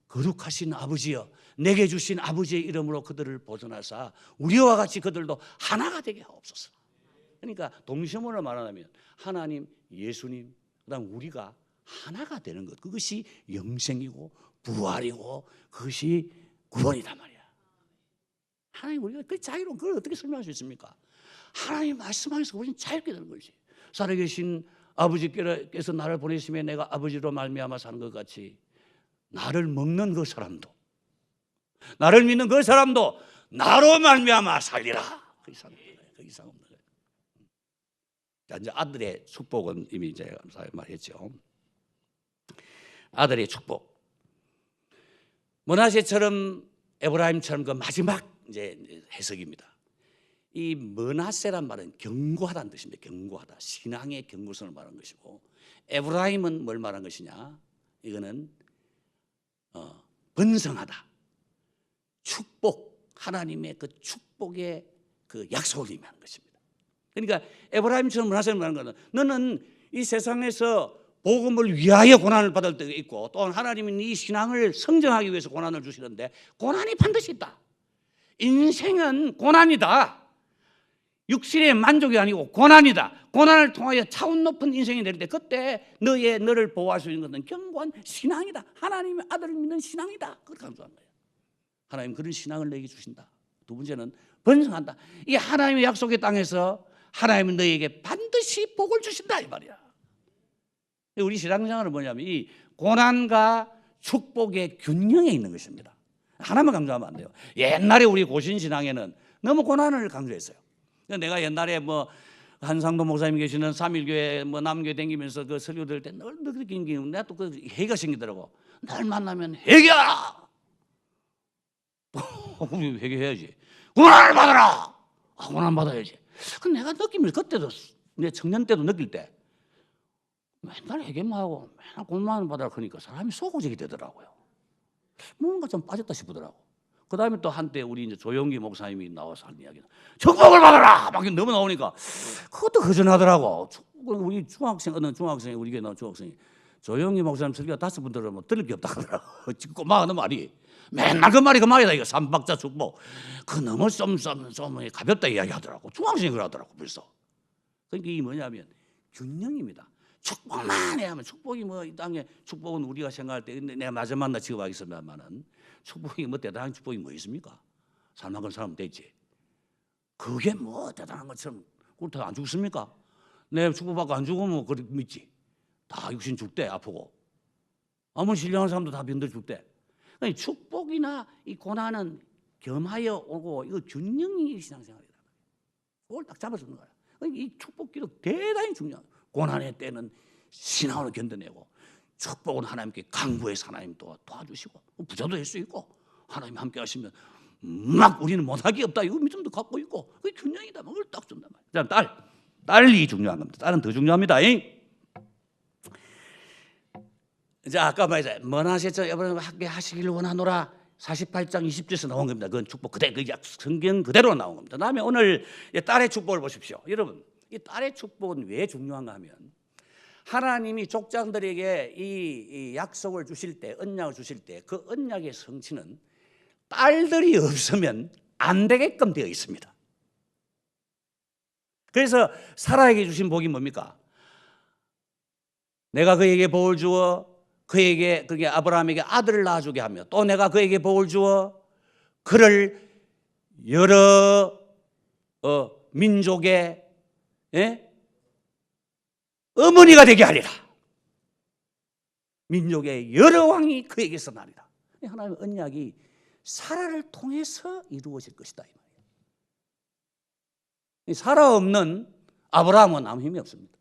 거룩하신 아버지여 내게 주신 아버지의 이름으로 그들을 보존하사 우리와 같이 그들도 하나가 되게 하옵소서. 그러니까 동시문을 말하자면 하나님, 예수님, 그다음 우리가 하나가 되는 것, 그것이 영생이고 부활이고 그것이 구원이단 말이야. 하나님 우리가 그 자유로운 그걸 어떻게 설명할 수 있습니까? 하나님 말씀하셔서 우리는 자유롭게 되는 것이. 살아계신 아버지께서 나를 보내심에 내가 아버지로 말미암아 사는 것 같이 나를 먹는 그 사람도 나를 믿는 그 사람도 나로 말미암아 살리라. 그 이상 없는 거예요. 자, 이제 아들의 축복은 이미 제가 말했죠. 아들의 축복. 므낫세처럼 에브라임처럼 그 마지막 이제 해석입니다. 이 므낫세란 말은 견고하다는 뜻입니다. 견고하다. 신앙의 견고성을 말하는 것이고 에브라임은 뭘 말하는 것이냐? 이거는 번성하다. 축복, 하나님의 그 축복의 그 약속을 의미하는 것입니다. 그러니까 에브라임처럼 므낫세를 말하는 것은 너는 이 세상에서 복음을 위하여 고난을 받을 때가 있고 또한 하나님은 이 신앙을 성장하기 위해서 고난을 주시는데 고난이 반드시 있다. 인생은 고난이다. 육신의 만족이 아니고 고난이다. 고난을 통하여 차원 높은 인생이 될 때 그때 너를 보호할 수 있는 것은 견고한 신앙이다. 하나님의 아들을 믿는 신앙이다. 그걸 강조한 거예요. 하나님 그런 신앙을 너에게 주신다. 두 번째는 번성한다. 이 하나님의 약속의 땅에서 하나님은 너에게 반드시 복을 주신다 이 말이야. 우리 신앙생활은 뭐냐면 이 고난과 축복의 균형에 있는 것입니다. 하나만 강조하면 안 돼요. 옛날에 우리 고신신앙에는 너무 고난을 강조했어요. 내가 옛날에 한상도 목사님 계시는 3.1교회 남교회 다니면서 그 설교 들을 때 늘 느끼는 게 내가 또 그 회의가 생기더라고. 날 만나면 회개하라. 회개해야지. 고난을 받아라. 고난 받아야지. 근데 내가 느끼면서 그때도 내 청년 때도 느낄 때 맨날 회개만 하고 맨날 고난을 받아라 그러니까 사람이 소고적이 되더라고요. 뭔가 좀 빠졌다 싶더라고. 그 다음에 또 한때 우리 이제 조용기 목사님이 나와서 하는 이야기는 축복을 받아라! 막 너무 나오니까 그것도 허전하더라고. 우리 어느 중학생이 우리 교회 나온 중학생이 조용기 목사님 설교가 5번 들으면 들을 게 없다 하더라고. 꼭 막 하는 말이 맨날 그 말이다. 이거 삼박자 축복. 그 너무 좀 가볍다 이야기 하더라고. 중학생이 그러더라고 벌써. 그러니까 이게 뭐냐면 균형입니다. 축복만 해야 하면 축복이 이 땅에 축복은 우리가 생각할 때 내가 마지막 날 지급하겠습니다만은 축복이 대단한 축복이 있습니까? 살만큼 살면 되지. 그게 대단한 것처럼 그걸 안 죽습니까? 내 축복받고 안 죽으면 그렇게 믿지. 다 육신 죽대 아프고 아무리 신령한 사람도 다 병들 죽대. 그러니까 축복이나 이 고난은 겸하여 오고 이거 균형이 신앙생활이다. 그걸 딱 잡아주는 거야. 그러니까 이 축복 기록 대단히 중요해요. 고난의 때는 신앙으로 견뎌내고 축복은 하나님께 강구해서 하나님 또 도와주시고 부자도 될 수 있고 하나님 함께 하시면 막 우리는 못하기 없다 이거 믿음도 갖고 있고 그게 균형이다. 그걸 딱 준단 말이야. 자, 딸이 중요한 겁니다. 딸은 더 중요합니다. 자, 아까 말했잖아요. 므낫세처럼 에브라임과 함께 하시기를 원하노라 48장 20절에서 나온 겁니다. 그건 축복 그대로 성경 그대로 나온 겁니다. 다음에 오늘 딸의 축복을 보십시오. 여러분 이 딸의 축복은 왜 중요한가 하면 하나님이 족장들에게 이 약속을 주실 때, 언약을 주실 때 그 언약의 성취는 딸들이 없으면 안 되게끔 되어 있습니다. 그래서 사라에게 주신 복이 뭡니까? 내가 그에게 복을 주어 그에게 그게 아브라함에게 아들을 낳아주게 하며 또 내가 그에게 복을 주어 그를 여러 민족의 어머니가 되게 하리라. 민족의 여러 왕이 그에게서 나리라. 하나님의 언약이 사라를 통해서 이루어질 것이다 이 말이에요. 사라 없는 아브라함은 아무 힘이 없습니다.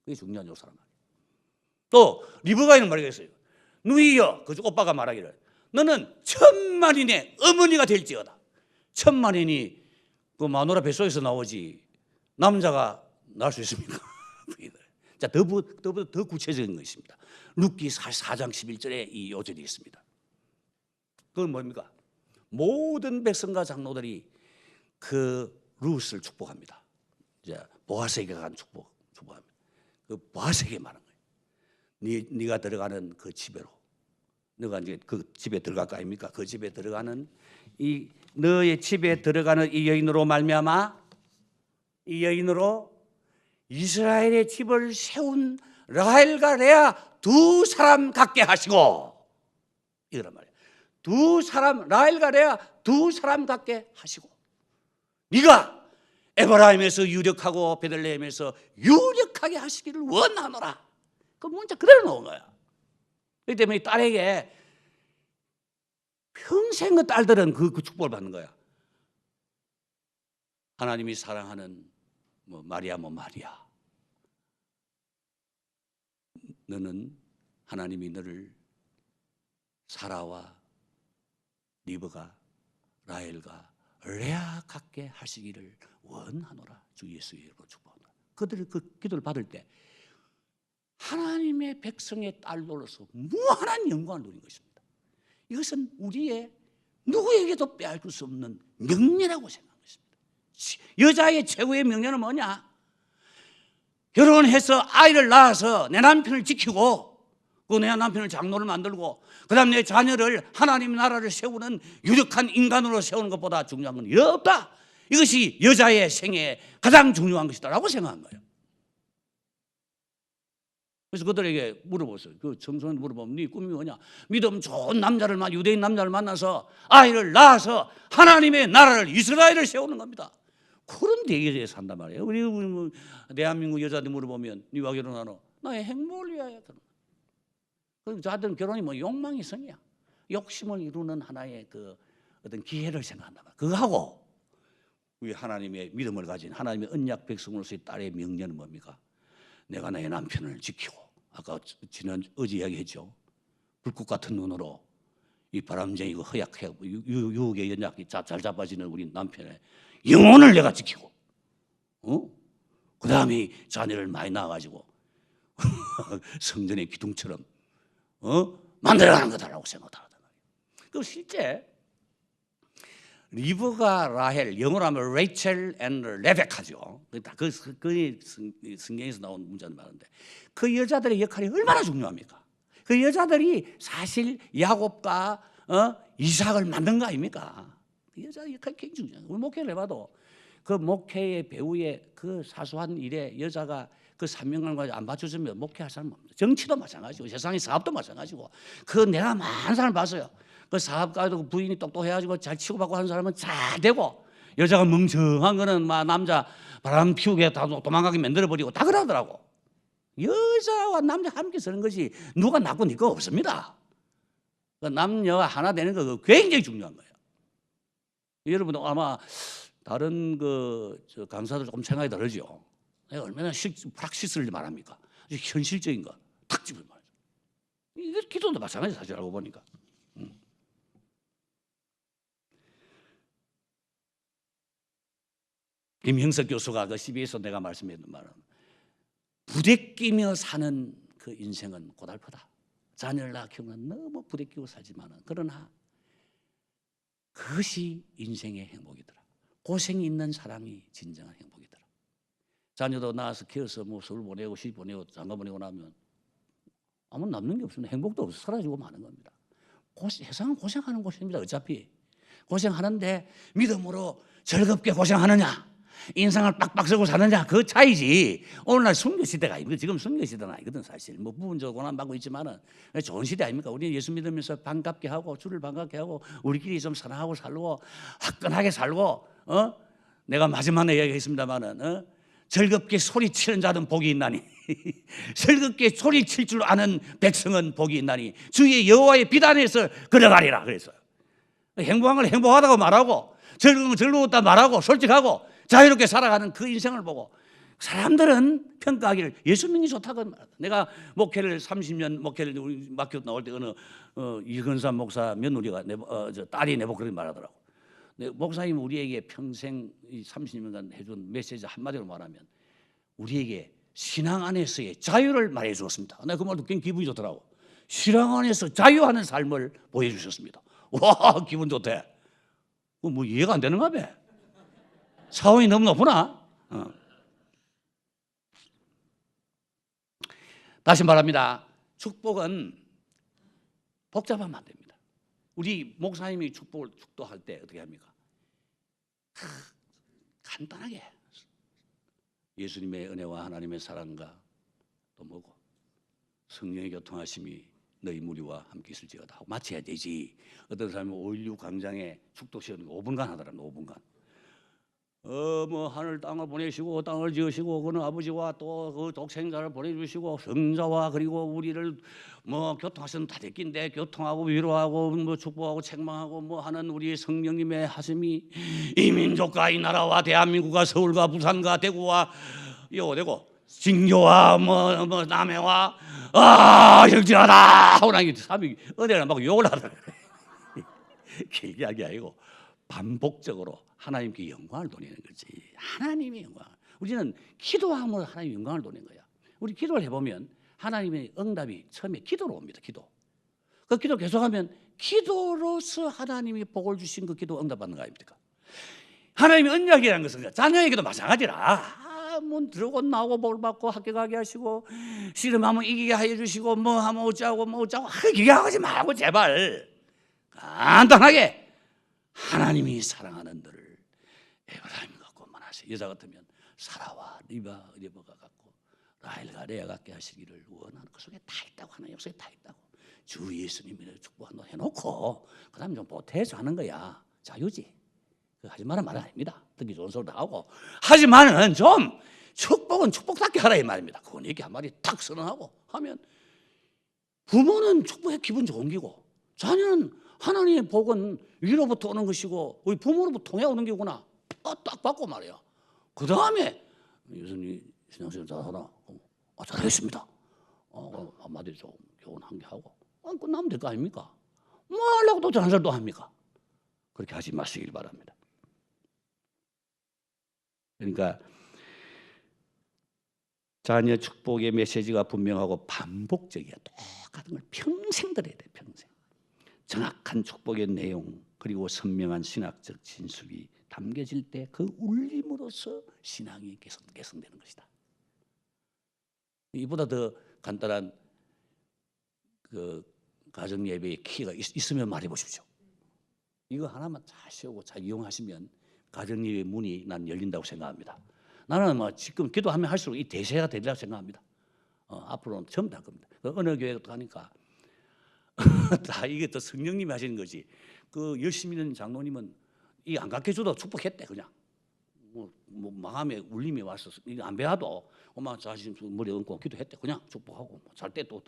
그게 중요한 요소란 말이에요. 또 리브가에는 말하겠어요. 누이여, 그 오빠가 말하기를 너는 천만인의 어머니가 될지어다. 천만인이 그 마누라 뱃속에서 나오지 남자가 낳을 수 있습니까? 자, 더 구체적인 것입니다. 룻기 4장 11절에 이 요절이 있습니다. 그건 뭡니까? 모든 백성과 장로들이 그 룻을 축복합니다. 이제 보아스에게 간 축복합니다. 그 보아스에게 말한 거예요. 네가 들어가는 그 집으로, 너가 이제 그 집에 들어갈 거 아닙니까? 그 집에 들어가는 이 너의 집에 들어가는 이 여인으로 말미암아 이 여인으로 이스라엘의 집을 세운 라헬과 레아 두 사람 갖게 하시고 이거란 말이에요. 두 사람 라헬과 레아 두 사람 갖게 하시고 네가 에브라임에서 유력하고 베들레헴에서 유력하게 하시기를 원하노라. 그 문자 그대로 나온 거야. 그렇기 때문에 이 딸에게 평생 그 딸들은 그 축복을 받는 거야. 하나님이 사랑하는 마리아 마리아, 너는 하나님이 너를 사라와 리브가 라헬과 레아 갖게 하시기를 원하노라. 주 예수의 이름으로 축복한다. 그들이 그 기도를 받을 때 하나님의 백성의 딸로서 무한한 영광을 누린 것입니다. 이것은 우리의 누구에게도 빼앗길 수 없는 명예라고 생각한 것입니다. 여자의 최고의 명예는 뭐냐? 결혼해서 아이를 낳아서 내 남편을 지키고 그 내 남편을 장로를 만들고 그 다음 내 자녀를 하나님 나라를 세우는 유력한 인간으로 세우는 것보다 중요한 건 없다. 이것이 여자의 생애에 가장 중요한 것이다 라고 생각한 거예요. 그래서 그들에게 물어봤어요. 그 청소년 물어보면 네 꿈이 뭐냐? 믿음 좋은 남자를 유대인 남자를 만나서 아이를 낳아서 하나님의 나라를 이스라엘을 세우는 겁니다. 그런 대계에 산단 말이에요. 우리 대한민국 여자들 물어보면 네와 결혼하노? 나의 행복을 위하여 결혼. 그리고 저들은 결혼이 욕망이 성이야. 욕심을 이루는 하나의 그 어떤 기회를 생각한단 말이에요. 그거하고 우리 하나님의 믿음을 가진 하나님의 언약 백성으로서의 딸의 명예는 뭡니까? 내가 내 남편을 지키고 아까 어제 이야기했죠. 불꽃 같은 눈으로 이 바람쟁이고 허약하고 유혹의 연약이 잘 잡아지는 우리 남편의 영혼을 내가 지키고 그 다음에 자녀를 많이 낳아가지고 성전의 기둥처럼 만들어가는 거다라고 생각하더라고요. 그 실제 리브가 라헬, 영어로 하면 레이첼 앤 레베카죠. 그 성경에서 나온 문자는 많은데 그 여자들의 역할이 얼마나 중요합니까? 그 여자들이 사실 야곱과 이삭을 만든 거 아닙니까? 그 여자의 역할이 굉장히 중요해요. 우리 목회를 해봐도 그 목회의 배우의 그 사소한 일에 여자가 그 사명감을 안 받쳐주면 목회할 사람은 없습니다. 정치도 마찬가지고 세상의 사업도 마찬가지고 그 내가 많은 사람을 봤어요. 그 사업가도 부인이 똑똑해가지고 잘 치고받고 하는 사람은 잘 되고 여자가 멍청한 거는 막 남자 바람 피우게 다 도망가게 만들어버리고 다 그러더라고. 여자와 남자 함께 서는 것이 누가 낫고 니가 없습니다. 그 남녀가 하나 되는 거 굉장히 중요한 거예요. 여러분도 아마 다른 저 강사들 조금 생각이 다르죠. 얼마나 프락시스를 말합니까? 현실적인 거 탁 집을 말이죠. 이게 기도도 마찬가지 사실 알고 보니까. 김형석 교수가 그 CBS에서 내가 말씀했던 말은 부대끼며 사는 그 인생은 고달프다. 자녀를 낳아 키우면 너무 부대끼고 살지만은 그러나 그것이 인생의 행복이더라. 고생이 있는 사람이 진정한 행복이더라. 자녀도 낳아서 키워서 뭐 서울 보내고 시집 보내고 장가 보내고 나면 아무 남는 게 없습니다. 행복도 없어 사라지고 마는 겁니다. 세상은 고생하는 곳입니다. 어차피 고생하는데 믿음으로 즐겁게 고생하느냐, 인상을 빡빡 쓰고 사느냐, 그 차이지. 오늘날 순교 시대가 아니고 지금 순교 시대는 아니거든 사실. 뭐 부분적으로 고난 받고 있지만은 좋은 시대 아닙니까? 우리 예수 믿으면서 반갑게 하고 주를 반갑게 하고 우리끼리 좀 사랑하고 살고 화끈하게 살고 내가 마지막에 이야기했습니다만은 즐겁게 소리치는 자는 복이 있나니 즐겁게 소리칠 줄 아는 백성은 복이 있나니 주의 여호와의 비단에서 걸어가리라 그랬어요. 행복한 걸 행복하다고 말하고 즐거운 걸 즐거웠다 말하고 솔직하고 자유롭게 살아가는 그 인생을 보고 사람들은 평가하기를 예수 믿는 게 좋다고 말한다. 내가 목회를 30년 목회를 우리 맡겨 나올 때 어느 이근삼 목사 며느리가 딸이 내보고 그렇게 말하더라고. 목사님 우리에게 평생 30년간 해준 메시지 한마디로 말하면 우리에게 신앙 안에서의 자유를 말해 주었습니다. 내가 그 말 듣기엔 기분이 좋더라고. 신앙 안에서 자유하는 삶을 보여주셨습니다. 와 기분 좋대. 뭐 이해가 안 되는가 봐. 차원이 너무 높구나. 다시 말합니다. 축복은 복잡하면 안 됩니다. 우리 목사님이 축도할 때 어떻게 합니까? 간단하게 예수님의 은혜와 하나님의 사랑과 또 뭐고 성령의 교통하심이 너희 무리와 함께 있을지어다 하고 마쳐야 되지. 어떤 사람이 5.16 광장에 축도 시간 5분간 하더랍니다. 5분간. 뭐 하늘 땅을 보내시고 땅을 지으시고 그는 아버지와 또 그 독생자를 보내주시고 성자와 그리고 우리를 뭐 교통하시는 다 됐긴데 교통하고 위로하고 뭐 축복하고 책망하고 뭐 하는 우리 성령님의 하심이 이 민족과 이 나라와 대한민국과 서울과 부산과 대구와 여대고 진교와 뭐 남해와 형진하다 하고 나니 사람이 어디나 막 욕을 하더라고요. 길게 하기 아니고 반복적으로 하나님께 영광을 돌리는 거지. 하나님의 영광. 우리는 기도함으로 하나님의 영광을 돌리는 거야. 우리 기도를 해보면 하나님의 응답이 처음에 기도로 옵니다. 기도. 그 기도 계속하면 기도로서 하나님이 복을 주신 그 기도 응답받는 거 아닙니까? 하나님의 언약이라는 것은 자녀에게도 마찬가지라. 문 들어오고 나오고 복을 받고 학교 가게 하시고 씨름하면 이기게 하여 주시고 뭐 하면 어쩌고 뭐 어쩌고 기계하지 말고 제발 간단하게 하나님이 사랑하는 너를 에브라임 같고 만하세 여자 같으면 사라와 리버가 같고 라헬과 레아 같게 하시기를 원하는 그 속에 다 있다고 하나님 속에 다 있다고 주 예수님을 축복한다 해놓고 그 다음에 좀 보태서 하는 거야. 자유지. 하지 말은 말은 아닙니다. 듣기 좋은 소리도 하고 하지만은 좀 축복은 축복답게 하라 이 말입니다. 그건 이렇게 한마디 탁 선언하고 하면 부모는 축복에 기분 좋은 기고 자녀는 하나님의 복은 위로부터 오는 것이고 우리 부모로부터 통해 오는 게구나. 딱 받고 말이야. 그 다음에 예수님 신앙생활 잘하나? 잘하겠습니다. 한마디 좀 교훈 한 개 하고 끝나면 될 거 아닙니까? 뭐 하려고 또 잔소리 또 합니까? 그렇게 하지 마시길 바랍니다. 그러니까 자녀 축복의 메시지가 분명하고 반복적이야. 똑같은 걸 평생 들어야 돼. 평생. 정확한 축복의 내용 그리고 선명한 신학적 진술이 담겨질 때 그 울림으로써 신앙이 개성되는 것이다. 이보다 더 간단한 그 가정 예배의 키가 있으면 말해 보십시오. 이거 하나만 잘 세우고 잘 이용하시면 가정 예배 문이 난 열린다고 생각합니다. 나는 뭐 지금 기도하면 할수록 이 대세가 되리라고 생각합니다. 앞으로는 전부 다 겁니다. 어느 교회도 가니까 다 이게 또 성령님이 하시는 거지. 그 열심히 있는 장로님은 이 안 가르쳐줘도 축복했대 그냥. 뭐 마음에 울림이 와서 이거 안 배워도 엄마 자식 머리에 얹고 기도했대 그냥 축복하고 잘 때 또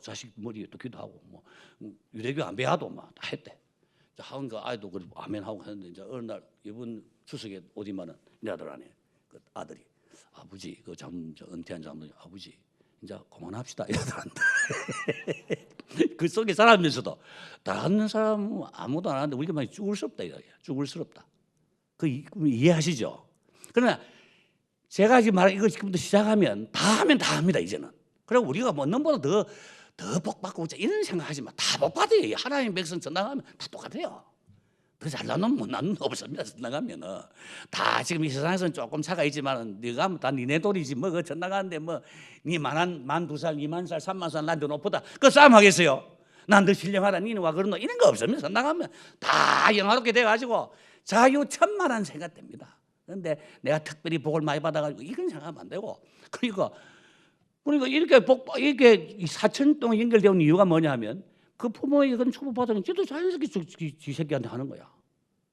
자식 머리에 또 기도하고 뭐 유대교 안 배워도 막 다 했대. 하은 그 아이도 그래 아멘 하고 하는데 이제 어느 날 이번 추석에 오지만은 내 아들 안에 그 아들이 아버지 그 은퇴한 장로님 아버지 이제 그만합시다 이러더란다. 그 속에 살아면서도 다른 사람 아무도 안 하는데 우리가 많이 쭈글스럽다 이거야. 쭈글스럽다. 그 이해하시죠? 그러나 제가 지금 말한 이거 지금부터 시작하면 다 하면 다 합니다 이제는. 그리고 우리가 뭐 넘보다 더 복 받고 이런 생각하지 마. 다 복 받아요. 하나님 백성 전당하면 다 똑같아요. 잘난 놈 못난 놈 없습니다. 나가면은 다 지금 이 세상에서는 조금 차가 있지만 네가 다 니네 돈이지 뭐 그 전나가는데 뭐니 만 두 살, 2만 살, 3만 살 난데 높다. 그 싸움 하겠어요? 난 더 신령하다. 니는 와 그런 거 이런 거 없습니다. 나가면 다 영화롭게 돼가지고 자유천만한 생각됩니다. 그런데 내가 특별히 복을 많이 받아가지고 이건 생각하면 안 되고 그러니까 이렇게 사천동 연결되는 이유가 뭐냐면 그 부모의 그런 축복받으면 지도 자연스럽게 지 새끼한테 하는 거야.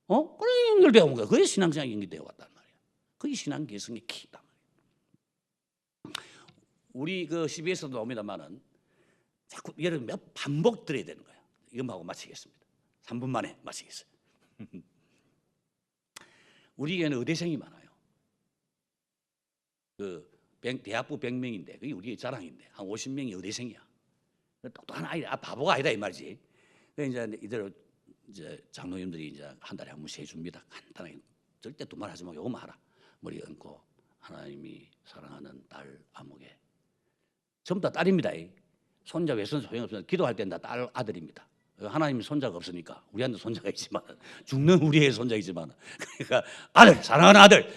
그래 연결되어 온 거야. 그게 신앙생활이 연결되어 왔단 말이야. 그게 신앙 개성의 키다. 우리 그 CBS도 나옵니다만은 자꾸 예를 몇 반복 들어야 되는 거야. 이것하고 마치겠습니다. 3분 만에 마치겠어요. 우리 교회는 의대생이 많아요. 대학부 100명인데 그게 우리의 자랑인데 한 50명이 의대생이야. 똑똑한 아이, 바보가 아니다 이 말이지. 이제 이대로 이제 장로님들이 이제 한 달에 한 번씩 해줍니다. 간단하게 절대 두말 하지 말고 요거만 하라. 머리 얹고 하나님이 사랑하는 딸 아무개. 전부 다 딸입니다. 손자 외손 소용없어요. 기도할 때는 다 딸 아들입니다. 하나님이 손자가 없으니까 우리한테 손자가 있지만 죽는 우리의 손자이지만 그러니까 아들 사랑하는 아들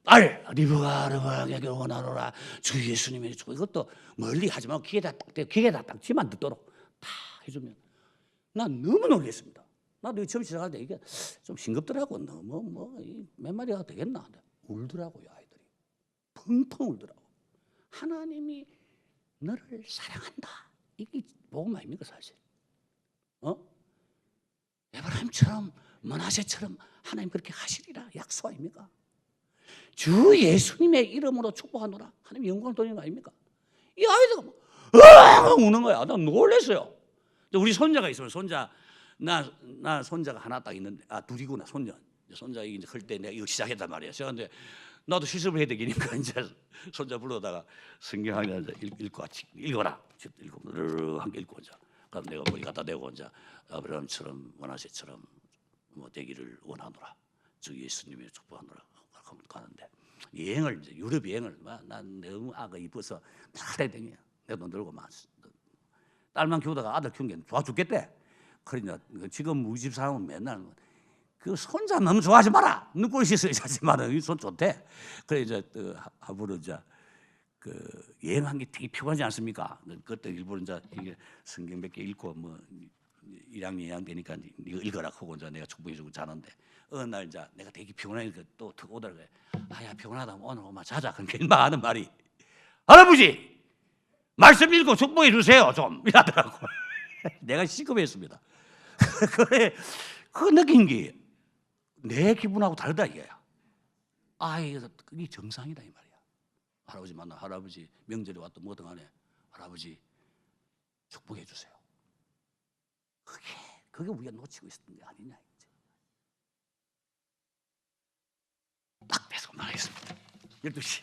딸 리브가르바게 교원하노라 주 예수님의 축복. 이것도 멀리 하지 말고 귀에다 딱 지만 듣도록 다 해주면 난 너무 놀랐습니다. 나도 처음 시작할 때 이게 좀 싱겁더라고. 너무 몇 마리가 되겠나. 울더라고요 아이들이. 펑펑 울더라고. 하나님이 너를 사랑한다. 이게 복음 아닙니까 사실? 에브라임처럼 머나세처럼 하나님 그렇게 하시리라 약속 아닙니까? 주 예수님의 이름으로 축복하노라. 하나님 영광을 돌리는 거 아닙니까? 이 아이들가 막 우는 거야. 나 놀랐어요. 우리 손자가 있어요. 나 손자가 하나 딱 있는데 둘이구나 손자. 손자 이제 클 때 내가 이거 시작했단 말이야. 근데 나도 실습을 해야 되니까 이제 손자 불러다가 성경 하나 읽고 읽어라. 읽고 함께 읽고 이제 그럼 내가 머리 갖다 대고 이제 아브라함처럼 머나세처럼 되기를 원하노라. 주 예수님의 축복하노라. 가는데 여행을 이제 유럽 여행을 난 너무 아가 이뻐서 나래 댕겨. 내 돈 들고 막 딸만 키우다가 아들 키운 게 좋아 죽겠대. 그러니까 지금 우리 집 사람은 맨날 그 손자 너무 좋아하지 마라. 눈꼴 씻어야 하지만은 이 손 좋대. 그래 이제 하부로 이제 그 여행한 게 되게 피곤하지 않습니까? 그때 일부러 이제 이게 성경 몇 개 읽고 뭐 1학년 2학년 되니까 이거 읽어라 하고 이제 내가 축복해주고 자는데 어느 날 이제 내가 되게 피곤하니까 또 오더라고. 아야 피곤하다 오늘 엄마 자자. 그러니까 인마 하는 말이 할아버지 말씀 읽고 축복해 주세요 좀 이러더라고. 내가 시급했습니다. 그래 그 느낀 게 내 기분하고 다르다 이거야. 이게 정상이다 이 말이야. 할아버지 만나 할아버지 명절에 왔던 뭐든 간에 할아버지 축복해 주세요. 그게 우리가 놓치고 있었던 게 아니냐 이제. 딱 뺏어 말하겠습니다. 12시.